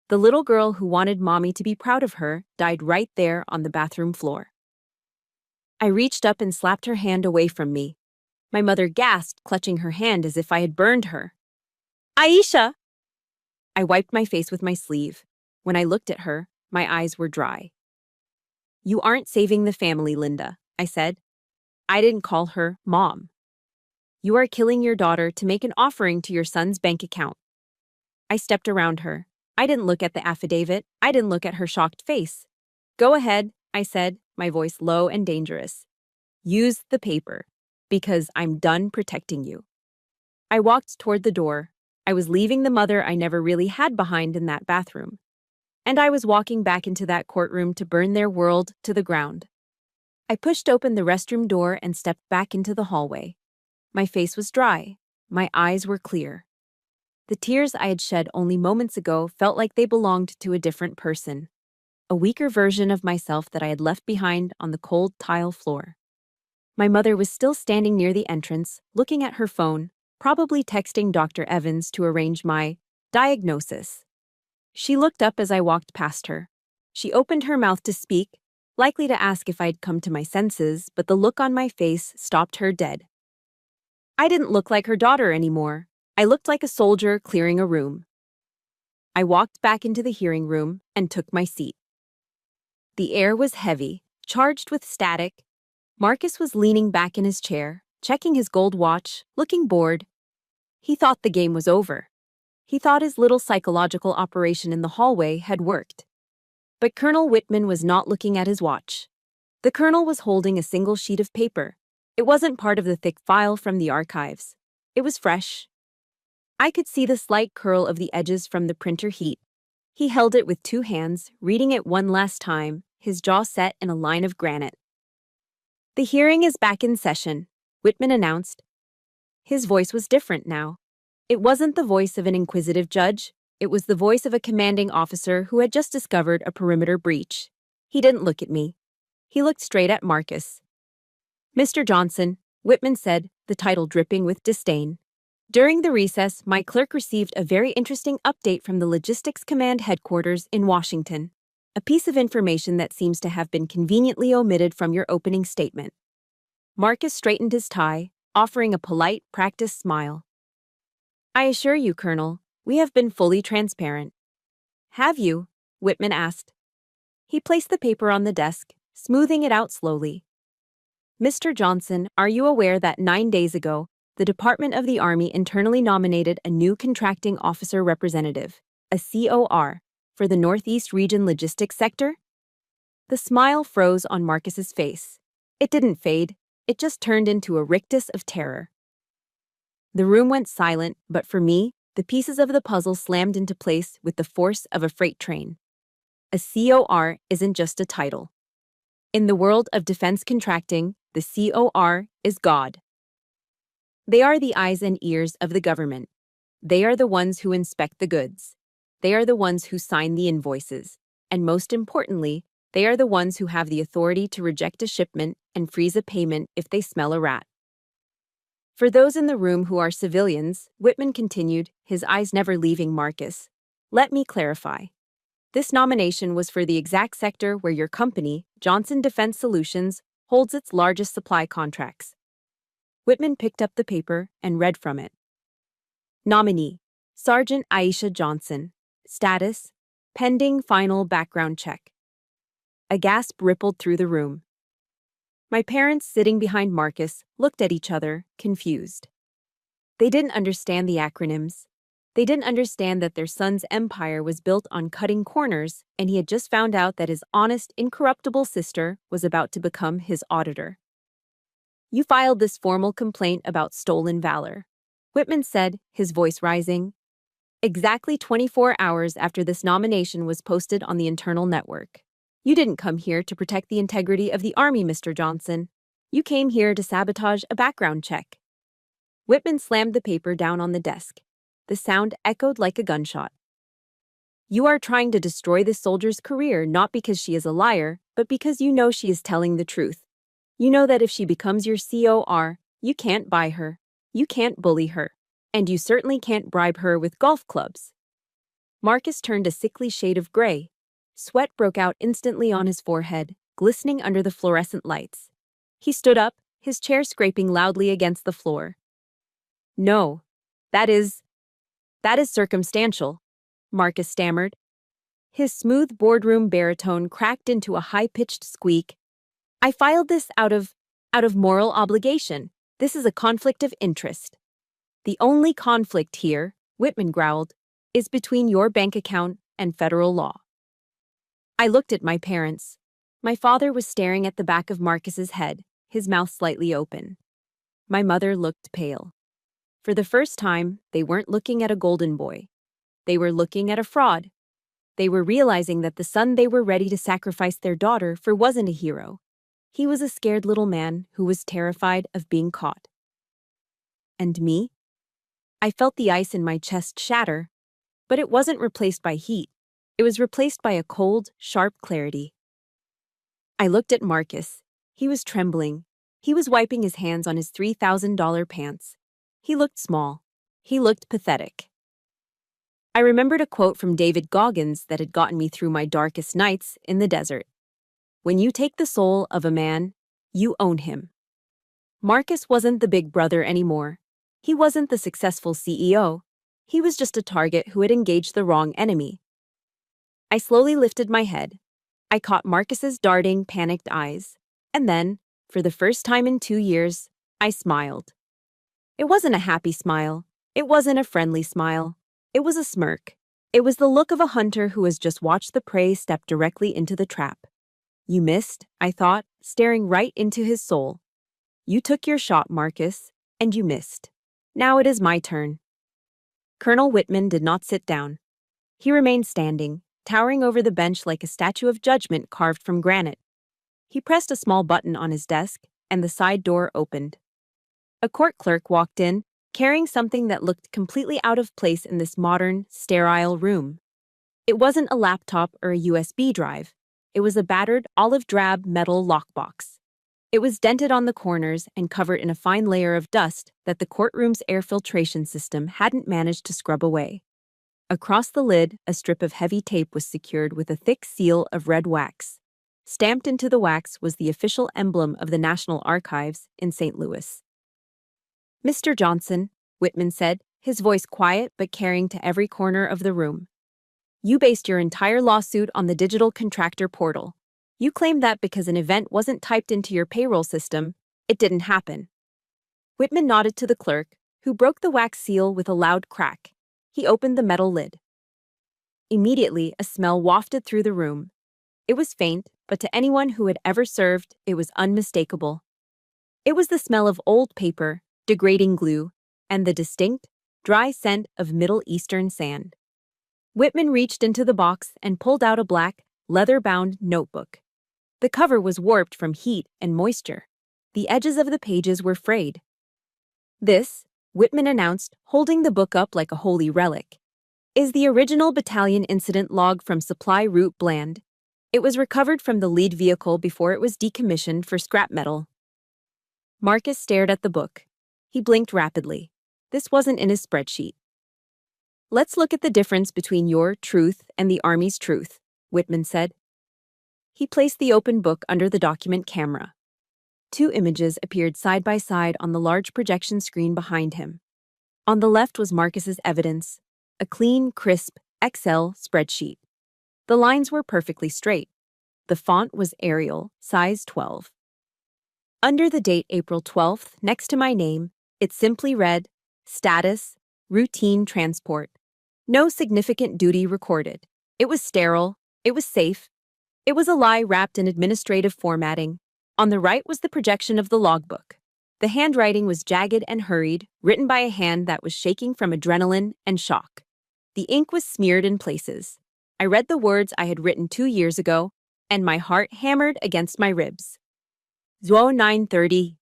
The little girl who wanted mommy to be proud of her died right there on the bathroom floor. I reached up and slapped her hand away from me. My mother gasped, clutching her hand as if I had burned her. "Aisha!" I wiped my face with my sleeve. When I looked at her, My eyes were dry. You aren't saving the family, Linda, I said. I didn't call her Mom. You are killing your daughter to make an offering to your son's bank account. I stepped around her. I didn't look at the affidavit. I didn't look at her shocked face. Go ahead, I said, my voice low and dangerous. Use the paper, because I'm done protecting you. I walked toward the door. I was leaving the mother I never really had behind in that bathroom. And I was walking back into that courtroom to burn their world to the ground. I pushed open the restroom door and stepped back into the hallway. My face was dry. My eyes were clear. The tears I had shed only moments ago felt like they belonged to a different person, a weaker version of myself that I had left behind on the cold tile floor. My mother was still standing near the entrance, looking at her phone, probably texting Dr. Evans to arrange my diagnosis. She looked up as I walked past her. She opened her mouth to speak, likely to ask if I'd come to my senses, but the look on my face stopped her dead. I didn't look like her daughter anymore. I looked like a soldier clearing a room. I walked back into the hearing room and took my seat. The air was heavy, charged with static. Marcus was leaning back in his chair, checking his gold watch, looking bored. He thought the game was over. He thought his little psychological operation in the hallway had worked. But Colonel Whitman was not looking at his watch. The colonel was holding a single sheet of paper. It wasn't part of the thick file from the archives. It was fresh. I could see the slight curl of the edges from the printer heat. He held it with 2 hands, reading it one last time, his jaw set in a line of granite. The hearing is back in session, Whitman announced. His voice was different now. It wasn't the voice of an inquisitive judge. It was the voice of a commanding officer who had just discovered a perimeter breach. He didn't look at me. He looked straight at Marcus. Mr. Johnson, Whitman said, the title dripping with disdain. During the recess, my clerk received a very interesting update from the Logistics Command headquarters in Washington. A piece of information that seems to have been conveniently omitted from your opening statement. Marcus straightened his tie, offering a polite, practiced smile. I assure you, Colonel, we have been fully transparent. Have you? Whitman asked. He placed the paper on the desk, smoothing it out slowly. Mr. Johnson, are you aware that 9 days ago, the Department of the Army internally nominated a new contracting officer representative, a COR, for the Northeast Region Logistics Sector? The smile froze on Marcus's face. It didn't fade, it just turned into a rictus of terror. The room went silent, but for me, the pieces of the puzzle slammed into place with the force of a freight train. A COR isn't just a title. In the world of defense contracting, the COR is God. They are the eyes and ears of the government. They are the ones who inspect the goods. They are the ones who sign the invoices. And most importantly, they are the ones who have the authority to reject a shipment and freeze a payment if they smell a rat. For those in the room who are civilians, Whitman continued, his eyes never leaving Marcus. Let me clarify. This nomination was for the exact sector where your company, Johnson Defense Solutions, holds its largest supply contracts. Whitman picked up the paper and read from it. Nominee, Sergeant Aisha Johnson. Status, pending final background check. A gasp rippled through the room. My parents, sitting behind Marcus, looked at each other, confused. They didn't understand the acronyms. They didn't understand that their son's empire was built on cutting corners, and he had just found out that his honest, incorruptible sister was about to become his auditor. You filed this formal complaint about stolen valor, Whitman said, his voice rising. Exactly 24 hours after this nomination was posted on the internal network. You didn't come here to protect the integrity of the Army, Mr. Johnson. You came here to sabotage a background check. Whitman slammed the paper down on the desk. The sound echoed like a gunshot. You are trying to destroy this soldier's career not because she is a liar, but because you know she is telling the truth. You know that if she becomes your COR, you can't buy her. You can't bully her. And you certainly can't bribe her with golf clubs. Marcus turned a sickly shade of gray. Sweat broke out instantly on his forehead, glistening under the fluorescent lights. He stood up, his chair scraping loudly against the floor. No, that is circumstantial, Marcus stammered. His smooth boardroom baritone cracked into a high-pitched squeak. I filed this out of moral obligation. This is a conflict of interest. The only conflict here, Whitman growled, is between your bank account and federal law. I looked at my parents. My father was staring at the back of Marcus's head, his mouth slightly open. My mother looked pale. For the first time, they weren't looking at a golden boy. They were looking at a fraud. They were realizing that the son they were ready to sacrifice their daughter for wasn't a hero. He was a scared little man who was terrified of being caught. And me? I felt the ice in my chest shatter, but it wasn't replaced by heat. It was replaced by a cold, sharp clarity. I looked at Marcus. He was trembling. He was wiping his hands on his $3,000 pants. He looked small. He looked pathetic. I remembered a quote from David Goggins that had gotten me through my darkest nights in the desert. When you take the soul of a man, you own him. Marcus wasn't the big brother anymore. He wasn't the successful CEO. He was just a target who had engaged the wrong enemy. I slowly lifted my head. I caught Marcus's darting, panicked eyes. And then, for the first time in 2 years, I smiled. It wasn't a happy smile. It wasn't a friendly smile. It was a smirk. It was the look of a hunter who has just watched the prey step directly into the trap. You missed, I thought, staring right into his soul. You took your shot, Marcus, and you missed. Now it is my turn. Colonel Whitman did not sit down. He remained standing, towering over the bench like a statue of judgment carved from granite. He pressed a small button on his desk, and the side door opened. A court clerk walked in, carrying something that looked completely out of place in this modern, sterile room. It wasn't a laptop or a USB drive. It was a battered, olive-drab metal lockbox. It was dented on the corners and covered in a fine layer of dust that the courtroom's air filtration system hadn't managed to scrub away. Across the lid, a strip of heavy tape was secured with a thick seal of red wax. Stamped into the wax was the official emblem of the National Archives in St. Louis. Mr. Johnson, Whitman said, his voice quiet but carrying to every corner of the room. You based your entire lawsuit on the digital contractor portal. You claimed that because an event wasn't typed into your payroll system, it didn't happen. Whitman nodded to the clerk, who broke the wax seal with a loud crack. He opened the metal lid. Immediately, a smell wafted through the room. It was faint, but to anyone who had ever served, it was unmistakable. It was the smell of old paper, degrading glue, and the distinct, dry scent of Middle Eastern sand. Whitman reached into the box and pulled out a black, leather-bound notebook. The cover was warped from heat and moisture. The edges of the pages were frayed. This, Whitman announced, holding the book up like a holy relic, is the original battalion incident log from Supply Route Bland. It was recovered from the lead vehicle before it was decommissioned for scrap metal. Marcus stared at the book. He blinked rapidly. This wasn't in his spreadsheet. Let's look at the difference between your truth and the Army's truth, Whitman said. He placed the open book under the document camera. 2 images appeared side by side on the large projection screen behind him. On the left was Marcus's evidence, a clean, crisp Excel spreadsheet. The lines were perfectly straight. The font was Arial, size 12. Under the date April 12th, next to my name, it simply read, Status, Routine Transport. No significant duty recorded. It was sterile. It was safe. It was a lie wrapped in administrative formatting. On the right was the projection of the logbook. The handwriting was jagged and hurried, written by a hand that was shaking from adrenaline and shock. The ink was smeared in places. I read the words I had written 2 years ago, and my heart hammered against my ribs. Zoo 9:30.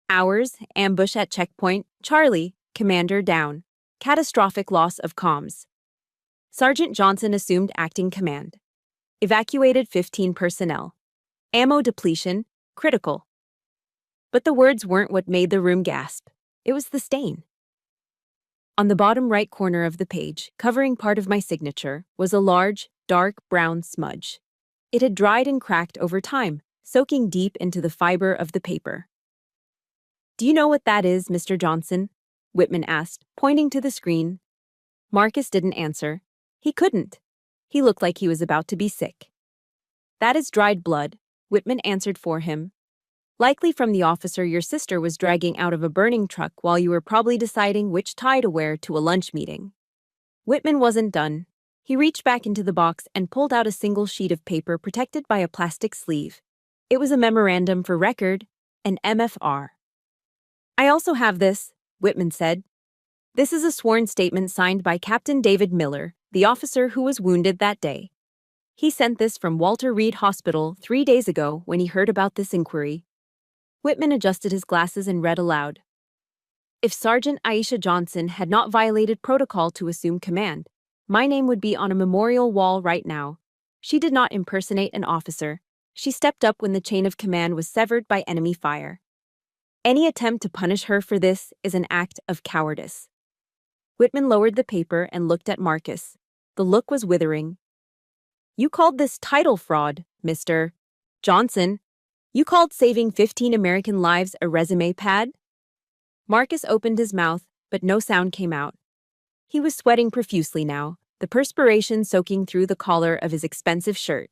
Hours, ambush at checkpoint, Charlie, commander down. Catastrophic loss of comms. Sergeant Johnson assumed acting command. Evacuated 15 personnel. Ammo depletion, critical. But the words weren't what made the room gasp. It was the stain. On the bottom right corner of the page, covering part of my signature, was a large, dark brown smudge. It had dried and cracked over time, soaking deep into the fiber of the paper. Do you know what that is, Mr. Johnson? Whitman asked, pointing to the screen. Marcus didn't answer. He couldn't. He looked like he was about to be sick. "That is dried blood," Whitman answered for him. "Likely from the officer your sister was dragging out of a burning truck while you were probably deciding which tie to wear to a lunch meeting." Whitman wasn't done. He reached back into the box and pulled out a single sheet of paper protected by a plastic sleeve. It was a memorandum for record, an MFR. "I also have this," Whitman said. "This is a sworn statement signed by Captain David Miller, the officer who was wounded that day. He sent this from Walter Reed Hospital 3 days ago when he heard about this inquiry." Whitman adjusted his glasses and read aloud. "If Sergeant Aisha Johnson had not violated protocol to assume command, my name would be on a memorial wall right now. She did not impersonate an officer. She stepped up when the chain of command was severed by enemy fire. Any attempt to punish her for this is an act of cowardice." Whitman lowered the paper and looked at Marcus. The look was withering. "You called this title fraud, Mr. Johnson. You called saving 15 American lives a resume pad?" Marcus opened his mouth, but no sound came out. He was sweating profusely now, the perspiration soaking through the collar of his expensive shirt.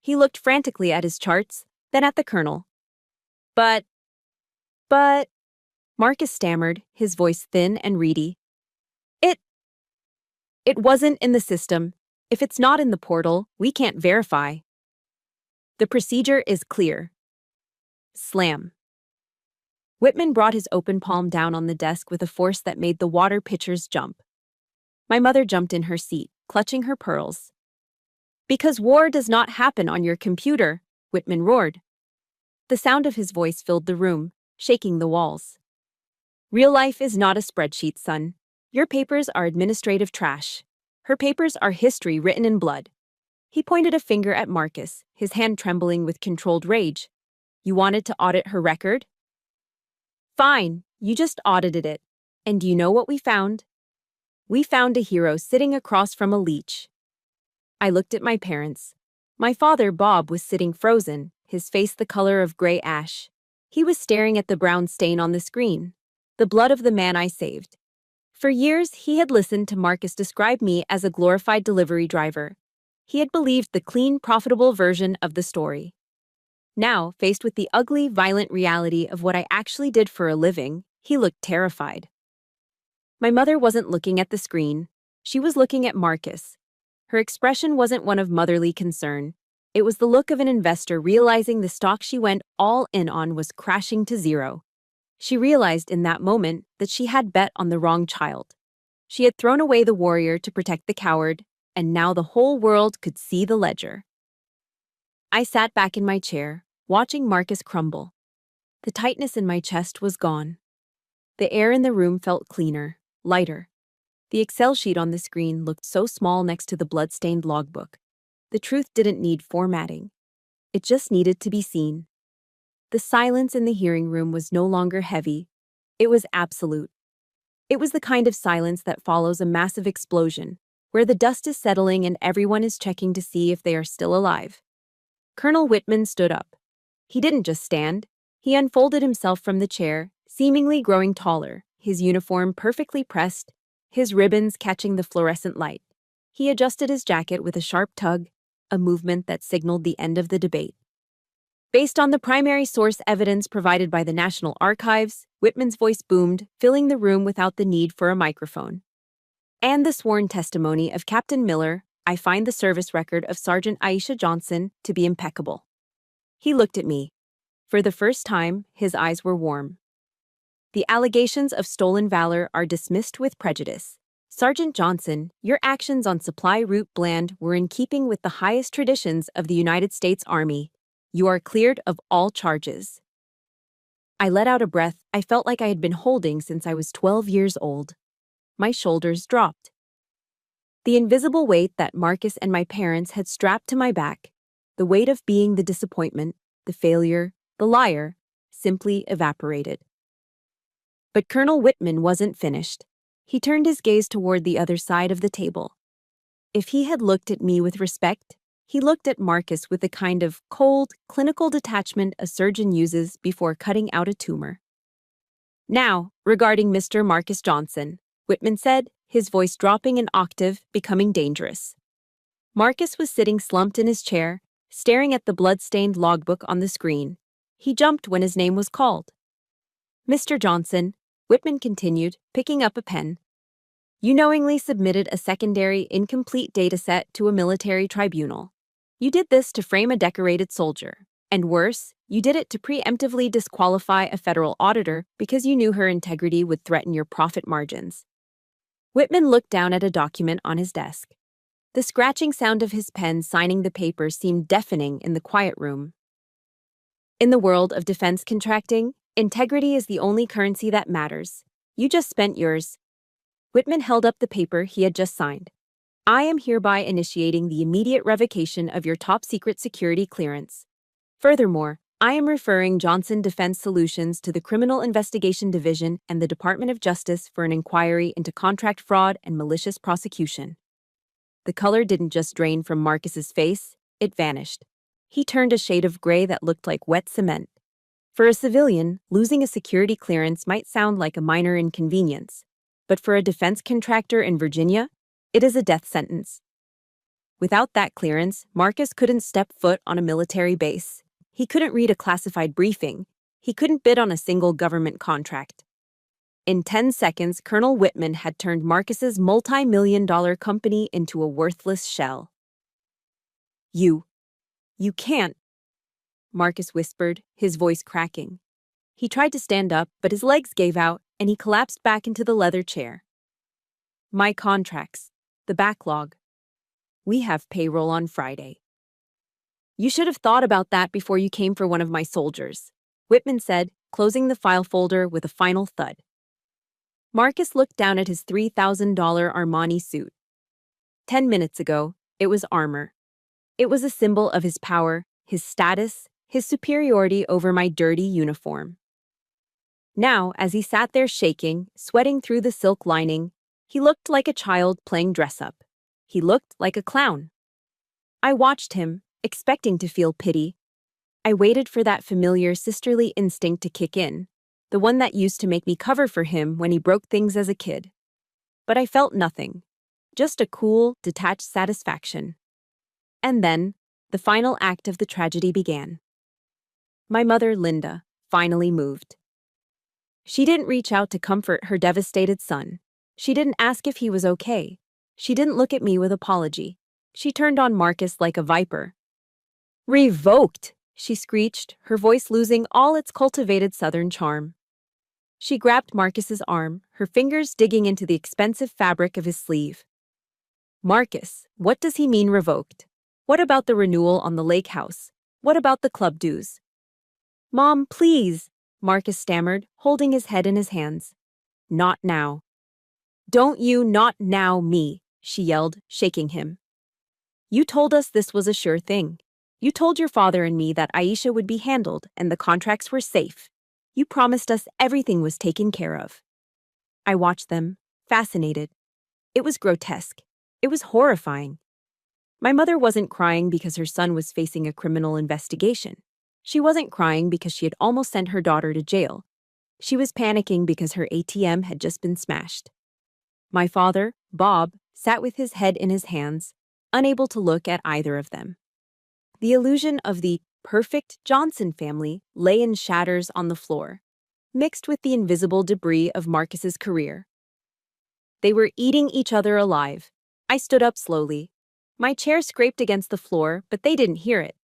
He looked frantically at his charts, then at the colonel. But, Marcus stammered, his voice thin and reedy. It wasn't in the system. If it's not in the portal, we can't verify. The procedure is clear." Slam. Whitman brought his open palm down on the desk with a force that made the water pitchers jump. My mother jumped in her seat, clutching her pearls. "Because war does not happen on your computer," Whitman roared. The sound of his voice filled the room, shaking the walls. "Real life is not a spreadsheet, son. Your papers are administrative trash. Her papers are history written in blood." He pointed a finger at Marcus, his hand trembling with controlled rage. "You wanted to audit her record? Fine, you just audited it. And do you know what we found? We found a hero sitting across from a leech." I looked at my parents. My father, Bob, was sitting frozen, his face the color of gray ash. He was staring at the brown stain on the screen, the blood of the man I saved. For years, he had listened to Marcus describe me as a glorified delivery driver. He had believed the clean, profitable version of the story. Now, faced with the ugly, violent reality of what I actually did for a living, he looked terrified. My mother wasn't looking at the screen. She was looking at Marcus. Her expression wasn't one of motherly concern. It was the look of an investor realizing the stock she went all in on was crashing to zero. She realized in that moment that she had bet on the wrong child. She had thrown away the warrior to protect the coward, and now the whole world could see the ledger. I sat back in my chair, watching Marcus crumble. The tightness in my chest was gone. The air in the room felt cleaner, lighter. The Excel sheet on the screen looked so small next to the blood-stained logbook. The truth didn't need formatting. It just needed to be seen. The silence in the hearing room was no longer heavy. It was absolute. It was the kind of silence that follows a massive explosion, where the dust is settling and everyone is checking to see if they are still alive. Colonel Whitman stood up. He didn't just stand. He unfolded himself from the chair, seemingly growing taller, his uniform perfectly pressed, his ribbons catching the fluorescent light. He adjusted his jacket with a sharp tug, a movement that signaled the end of the debate. Based on the primary source evidence provided by the National Archives, Whitman's voice boomed, filling the room without the need for a microphone. "And the sworn testimony of Captain Miller, I find the service record of Sergeant Aisha Johnson to be impeccable." He looked at me. For the first time, his eyes were warm. "The allegations of stolen valor are dismissed with prejudice. Sergeant Johnson, your actions on Supply Route Bland were in keeping with the highest traditions of the United States Army. You are cleared of all charges." I let out a breath I felt like I had been holding since I was 12 years old. My shoulders dropped. The invisible weight that Marcus and my parents had strapped to my back, the weight of being the disappointment, the failure, the liar, simply evaporated. But Colonel Whitman wasn't finished. He turned his gaze toward the other side of the table. If he had looked at me with respect, he looked at Marcus with the kind of cold, clinical detachment a surgeon uses before cutting out a tumor. "Now, regarding Mr. Marcus Johnson," Whitman said, his voice dropping an octave, becoming dangerous. Marcus was sitting slumped in his chair, staring at the blood-stained logbook on the screen. He jumped when his name was called. "Mr. Johnson," Whitman continued, picking up a pen. "You knowingly submitted a secondary, incomplete dataset to a military tribunal. You did this to frame a decorated soldier. And worse, you did it to preemptively disqualify a federal auditor because you knew her integrity would threaten your profit margins." Whitman looked down at a document on his desk. The scratching sound of his pen signing the paper seemed deafening in the quiet room. "In the world of defense contracting, integrity is the only currency that matters. You just spent yours." Whitman held up the paper he had just signed. "I am hereby initiating the immediate revocation of your top-secret security clearance. Furthermore, I am referring Johnson Defense Solutions to the Criminal Investigation Division and the Department of Justice for an inquiry into contract fraud and malicious prosecution." The color didn't just drain from Marcus's face, it vanished. He turned a shade of gray that looked like wet cement. For a civilian, losing a security clearance might sound like a minor inconvenience, but for a defense contractor in Virginia, it is a death sentence. Without that clearance, Marcus couldn't step foot on a military base. He couldn't read a classified briefing. He couldn't bid on a single government contract. In 10 seconds, Colonel Whitman had turned Marcus's multi-million-dollar company into a worthless shell. You can't," Marcus whispered, his voice cracking. He tried to stand up, but his legs gave out, and he collapsed back into the leather chair. "My contracts. The backlog. We have payroll on Friday." "You should have thought about that before you came for one of my soldiers," Whitman said, closing the file folder with a final thud. Marcus looked down at his $3,000 Armani suit. 10 minutes ago, it was armor. It was a symbol of his power, his status, his superiority over my dirty uniform. Now, as he sat there shaking, sweating through the silk lining, he looked like a child playing dress-up. He looked like a clown. I watched him, expecting to feel pity. I waited for that familiar sisterly instinct to kick in, the one that used to make me cover for him when he broke things as a kid. But I felt nothing, just a cool, detached satisfaction. And then, the final act of the tragedy began. My mother, Linda, finally moved. She didn't reach out to comfort her devastated son. She didn't ask if he was okay. She didn't look at me with apology. She turned on Marcus like a viper. "Revoked!" she screeched, her voice losing all its cultivated southern charm. She grabbed Marcus's arm, her fingers digging into the expensive fabric of his sleeve. "Marcus, what does he mean revoked? What about the renewal on the lake house? What about the club dues?" "Mom, please," Marcus stammered, holding his head in his hands. "Not now." "Don't you not now me," she yelled, shaking him. "You told us this was a sure thing. You told your father and me that Aisha would be handled and the contracts were safe. You promised us everything was taken care of." I watched them, fascinated. It was grotesque. It was horrifying. My mother wasn't crying because her son was facing a criminal investigation. She wasn't crying because she had almost sent her daughter to jail. She was panicking because her ATM had just been smashed. My father, Bob, sat with his head in his hands, unable to look at either of them. The illusion of the perfect Johnson family lay in shatters on the floor, mixed with the invisible debris of Marcus's career. They were eating each other alive. I stood up slowly. My chair scraped against the floor, but they didn't hear it.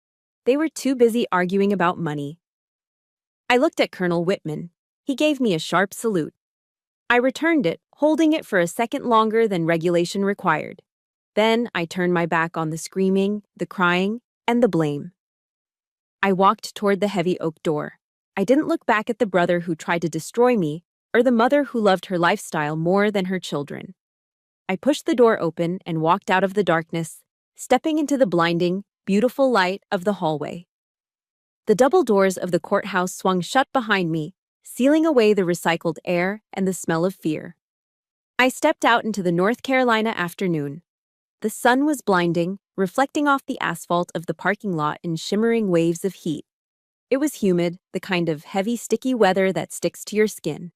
They were too busy arguing about money. I looked at Colonel Whitman. He gave me a sharp salute. I returned it, holding it for a second longer than regulation required. Then I turned my back on the screaming, the crying, and the blame. I walked toward the heavy oak door. I didn't look back at the brother who tried to destroy me or the mother who loved her lifestyle more than her children. I pushed the door open and walked out of the darkness, stepping into the blinding, beautiful light of the hallway. The double doors of the courthouse swung shut behind me, sealing away the recycled air and the smell of fear. I stepped out into the North Carolina afternoon. The sun was blinding, reflecting off the asphalt of the parking lot in shimmering waves of heat. It was humid, the kind of heavy, sticky weather that sticks to your skin.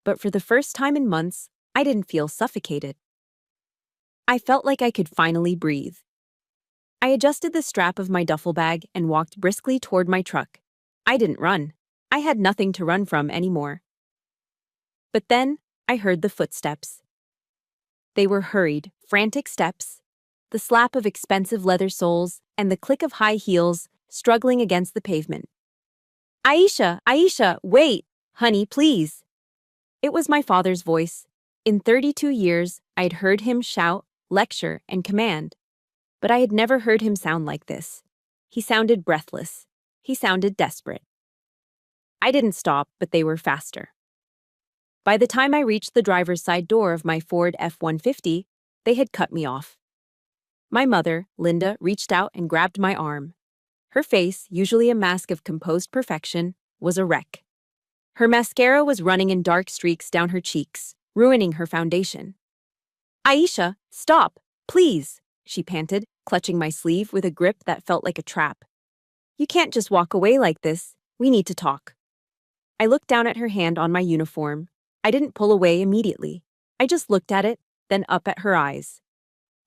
But for the first time in months, I didn't feel suffocated. I felt like I could finally breathe. I adjusted the strap of my duffel bag and walked briskly toward my truck. I didn't run. I had nothing to run from anymore. But then, I heard the footsteps. They were hurried, frantic steps, the slap of expensive leather soles and the click of high heels struggling against the pavement. Aisha, wait! Honey, please! It was my father's voice. In 32 years, I'd heard him shout, lecture, and command. But I had never heard him sound like this. He sounded breathless. He sounded desperate. I didn't stop, but they were faster. By the time I reached the driver's side door of my Ford F-150, they had cut me off. My mother, Linda, reached out and grabbed my arm. Her face, usually a mask of composed perfection, was a wreck. Her mascara was running in dark streaks down her cheeks, ruining her foundation. Aisha, stop, please, she panted, clutching my sleeve with a grip that felt like a trap. You can't just walk away like this. We need to talk. I looked down at her hand on my uniform. I didn't pull away immediately. I just looked at it, then up at her eyes.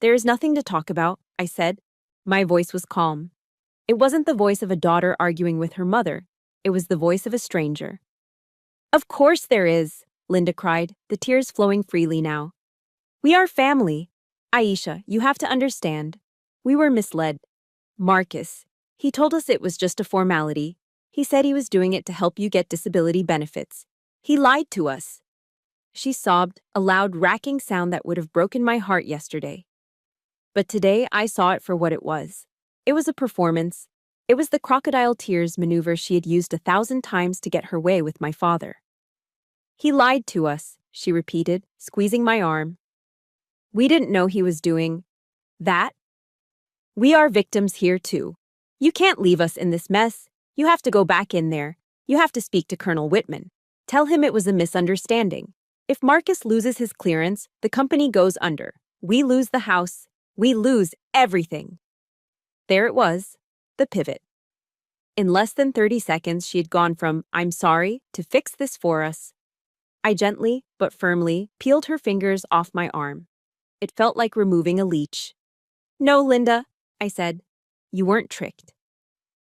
There is nothing to talk about, I said. My voice was calm. It wasn't the voice of a daughter arguing with her mother. It was the voice of a stranger. Of course there is, Linda cried, the tears flowing freely now. We are family. Aisha, you have to understand. We were misled. Marcus, he told us it was just a formality. He said he was doing it to help you get disability benefits. He lied to us. She sobbed, a loud, racking sound that would have broken my heart yesterday. But today I saw it for what it was. It was a performance. It was the crocodile tears maneuver she had used 1,000 times to get her way with my father. He lied to us, she repeated, squeezing my arm. We didn't know he was doing that. We are victims here too. You can't leave us in this mess. You have to go back in there. You have to speak to Colonel Whitman. Tell him it was a misunderstanding. If Marcus loses his clearance, the company goes under. We lose the house. We lose everything. There it was, the pivot. In less than 30 seconds, she had gone from, I'm sorry, to fix this for us. I gently, but firmly, peeled her fingers off my arm. It felt like removing a leech. No, Linda, I said. You weren't tricked.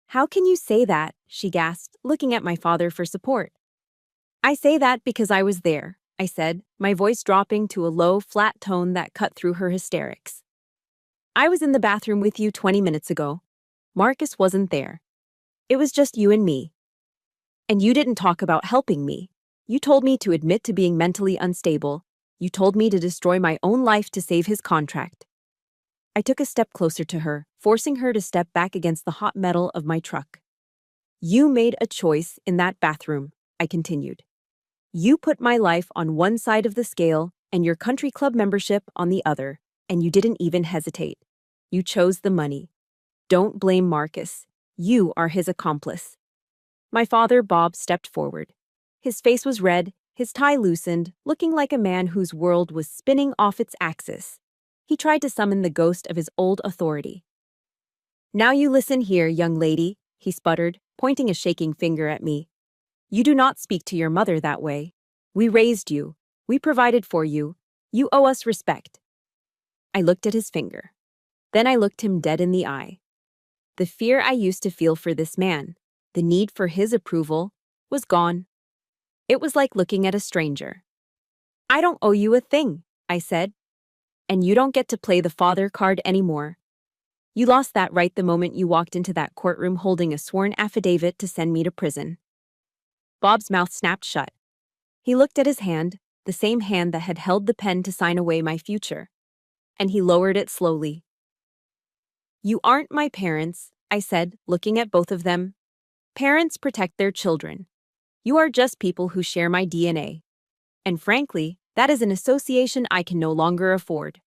How can you say that? She gasped, looking at my father for support. I say that because I was there, I said, my voice dropping to a low, flat tone that cut through her hysterics. I was in the bathroom with you 20 minutes ago. Marcus wasn't there. It was just you and me. And you didn't talk about helping me. You told me to admit to being mentally unstable. You told me to destroy my own life to save his contract. I took a step closer to her, forcing her to step back against the hot metal of my truck. You made a choice in that bathroom, I continued. You put my life on one side of the scale and your country club membership on the other, and you didn't even hesitate. You chose the money. Don't blame Marcus. You are his accomplice. My father, Bob, stepped forward. His face was red, his tie loosened, looking like a man whose world was spinning off its axis. He tried to summon the ghost of his old authority. Now you listen here, young lady, he sputtered, pointing a shaking finger at me. You do not speak to your mother that way. We raised you. We provided for you. You owe us respect. I looked at his finger. Then I looked him dead in the eye. The fear I used to feel for this man, the need for his approval, was gone. It was like looking at a stranger. I don't owe you a thing, I said. And you don't get to play the father card anymore. You lost that right the moment you walked into that courtroom holding a sworn affidavit to send me to prison. Bob's mouth snapped shut. He looked at his hand, the same hand that had held the pen to sign away my future. And he lowered it slowly. You aren't my parents, I said, looking at both of them. Parents protect their children. You are just people who share my DNA. And frankly, that is an association I can no longer afford.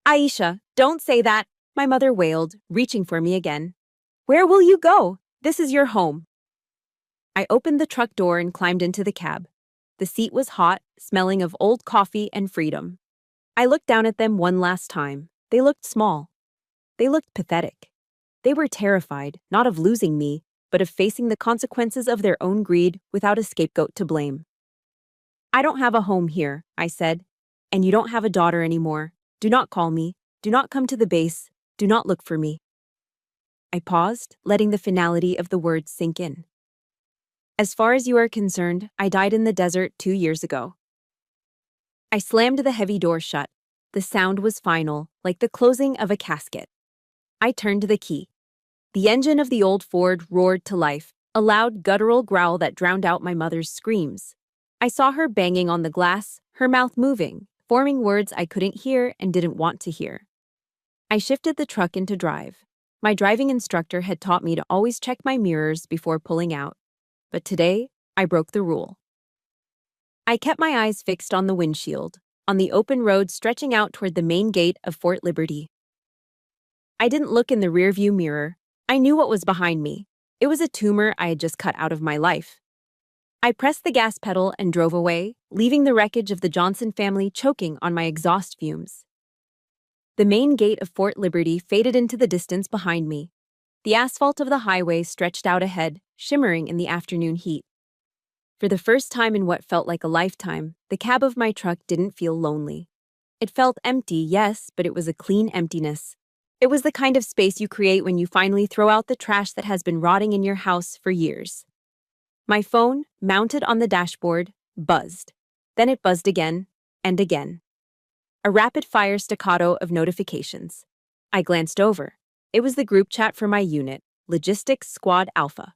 Aisha, don't say that, my mother wailed, reaching for me again. Where will you go? This is your home. I opened the truck door and climbed into the cab. The seat was hot, smelling of old coffee and freedom. I looked down at them one last time. They looked small. They looked pathetic. They were terrified, not of losing me, but of facing the consequences of their own greed without a scapegoat to blame. I don't have a home here, I said, and you don't have a daughter anymore. Do not call me. Do not come to the base. Do not look for me. I paused, letting the finality of the words sink in. As far as you are concerned, I died in the desert 2 years ago. I slammed the heavy door shut. The sound was final, like the closing of a casket. I turned the key. The engine of the old Ford roared to life, a loud guttural growl that drowned out my mother's screams. I saw her banging on the glass, her mouth moving, forming words I couldn't hear and didn't want to hear. I shifted the truck into drive. My driving instructor had taught me to always check my mirrors before pulling out. But today, I broke the rule. I kept my eyes fixed on the windshield, on the open road stretching out toward the main gate of Fort Liberty. I didn't look in the rearview mirror. I knew what was behind me. It was a tumor I had just cut out of my life. I pressed the gas pedal and drove away, leaving the wreckage of the Johnson family choking on my exhaust fumes. The main gate of Fort Liberty faded into the distance behind me. The asphalt of the highway stretched out ahead, shimmering in the afternoon heat. For the first time in what felt like a lifetime, the cab of my truck didn't feel lonely. It felt empty, yes, but it was a clean emptiness. It was the kind of space you create when you finally throw out the trash that has been rotting in your house for years. My phone, mounted on the dashboard, buzzed. Then it buzzed again and again. A rapid-fire staccato of notifications. I glanced over. It was the group chat for my unit, Logistics Squad Alpha.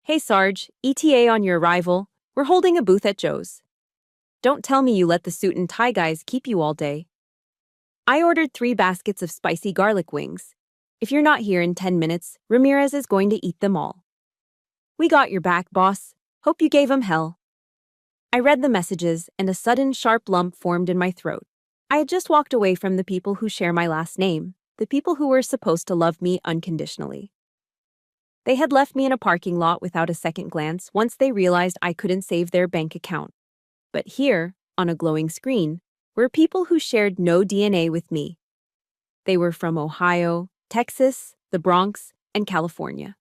Hey Sarge, ETA on your arrival. We're holding a booth at Joe's. Don't tell me you let the suit and tie guys keep you all day. I ordered 3 baskets of spicy garlic wings. If you're not here in 10 minutes, Ramirez is going to eat them all. We got your back, boss. Hope you gave him hell. I read the messages, and a sudden sharp lump formed in my throat. I had just walked away from the people who share my last name, the people who were supposed to love me unconditionally. They had left me in a parking lot without a second glance once they realized I couldn't save their bank account. But here, on a glowing screen, were people who shared no DNA with me. They were from Ohio, Texas, the Bronx, and California.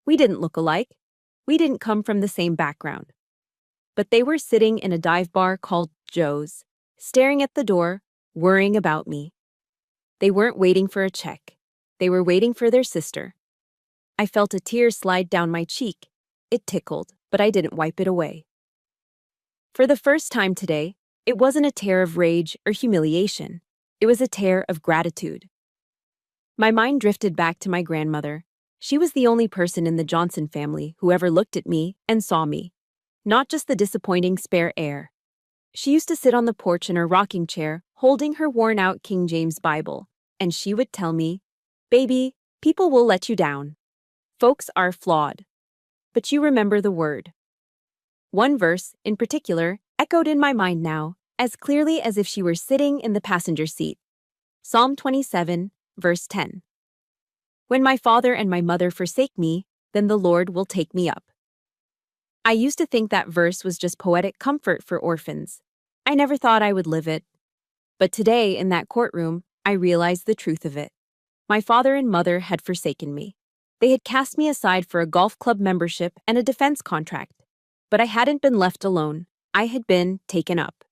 We didn't look alike. We didn't come from the same background. But they were sitting in a dive bar called Joe's, staring at the door, worrying about me. They weren't waiting for a check. They were waiting for their sister. I felt a tear slide down my cheek. It tickled, but I didn't wipe it away. For the first time today, it wasn't a tear of rage or humiliation. It was a tear of gratitude. My mind drifted back to my grandmother. She was the only person in the Johnson family who ever looked at me and saw me, not just the disappointing spare heir. She used to sit on the porch in her rocking chair, holding her worn-out King James Bible, and she would tell me, "Baby, people will let you down. Folks are flawed. But you remember the word." One verse, in particular, echoed in my mind now, as clearly as if she were sitting in the passenger seat. Psalm 27, verse 10. When my father and my mother forsake me, then the Lord will take me up. I used to think that verse was just poetic comfort for orphans. I never thought I would live it. But today, in that courtroom, I realized the truth of it. My father and mother had forsaken me. They had cast me aside for a golf club membership and a defense contract. But I hadn't been left alone. I had been taken up.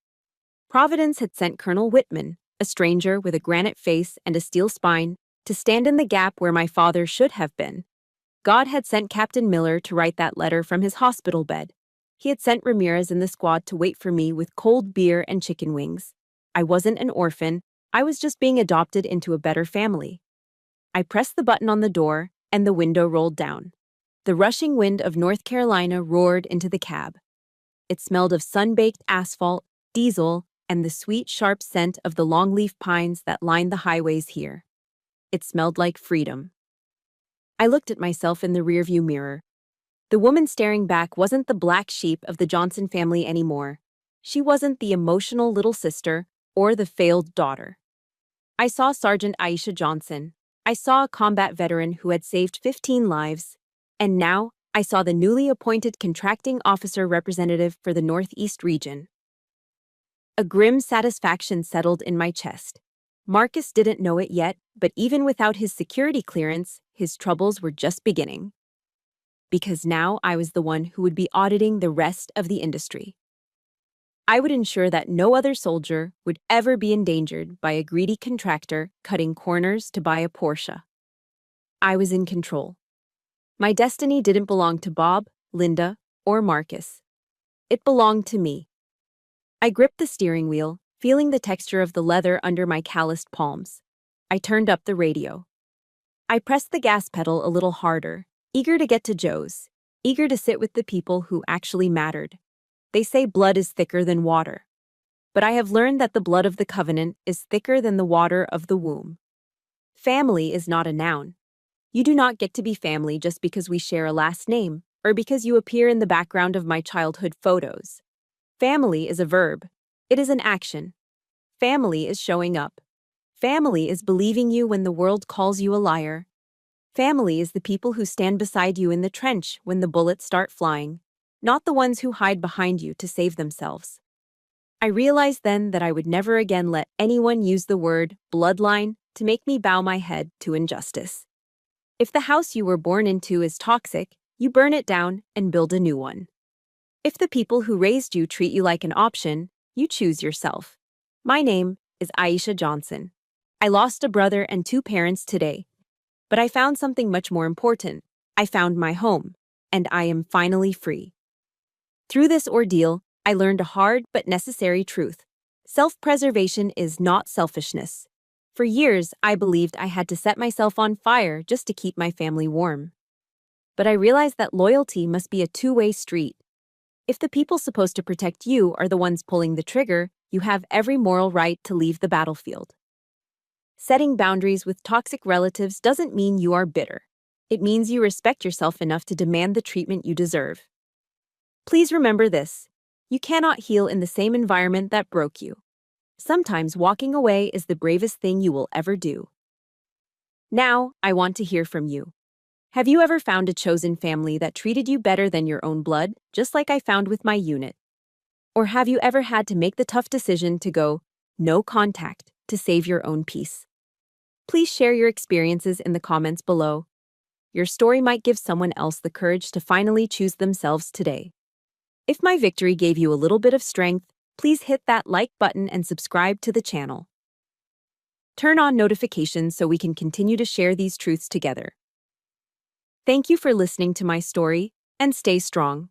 Providence had sent Colonel Whitman, a stranger with a granite face and a steel spine, to stand in the gap where my father should have been. God had sent Captain Miller to write that letter from his hospital bed. He had sent Ramirez and the squad to wait for me with cold beer and chicken wings. I wasn't an orphan. I was just being adopted into a better family. I pressed the button on the door, and the window rolled down. The rushing wind of North Carolina roared into the cab. It smelled of sun-baked asphalt, diesel, and the sweet, sharp scent of the longleaf pines that lined the highways here. It smelled like freedom. I looked at myself in the rearview mirror. The woman staring back wasn't the black sheep of the Johnson family anymore. She wasn't the emotional little sister or the failed daughter. I saw Sergeant Aisha Johnson. I saw a combat veteran who had saved 15 lives. And now, I saw the newly appointed contracting officer representative for the Northeast region. A grim satisfaction settled in my chest. Marcus didn't know it yet, but even without his security clearance, his troubles were just beginning. Because now I was the one who would be auditing the rest of the industry. I would ensure that no other soldier would ever be endangered by a greedy contractor cutting corners to buy a Porsche. I was in control. My destiny didn't belong to Bob, Linda, or Marcus. It belonged to me. I gripped the steering wheel, feeling the texture of the leather under my calloused palms. I turned up the radio. I pressed the gas pedal a little harder, eager to get to Joe's, eager to sit with the people who actually mattered. They say blood is thicker than water. But I have learned that the blood of the covenant is thicker than the water of the womb. Family is not a noun. You do not get to be family just because we share a last name, or because you appear in the background of my childhood photos. Family is a verb. It is an action. Family is showing up. Family is believing you when the world calls you a liar. Family is the people who stand beside you in the trench when the bullets start flying, not the ones who hide behind you to save themselves. I realized then that I would never again let anyone use the word bloodline to make me bow my head to injustice. If the house you were born into is toxic, you burn it down and build a new one. If the people who raised you treat you like an option, you choose yourself. My name is Aisha Johnson. I lost a brother and 2 parents today, but I found something much more important. I found my home, and I am finally free. Through this ordeal, I learned a hard but necessary truth. Self-preservation is not selfishness. For years, I believed I had to set myself on fire just to keep my family warm. But I realized that loyalty must be a two-way street. If the people supposed to protect you are the ones pulling the trigger, you have every moral right to leave the battlefield. Setting boundaries with toxic relatives doesn't mean you are bitter. It means you respect yourself enough to demand the treatment you deserve. Please remember this. You cannot heal in the same environment that broke you. Sometimes walking away is the bravest thing you will ever do. Now, I want to hear from you. Have you ever found a chosen family that treated you better than your own blood, just like I found with my unit? Or have you ever had to make the tough decision to go no contact to save your own peace? Please share your experiences in the comments below. Your story might give someone else the courage to finally choose themselves today. If my victory gave you a little bit of strength, please hit that like button and subscribe to the channel. Turn on notifications so we can continue to share these truths together. Thank you for listening to my story, and stay strong.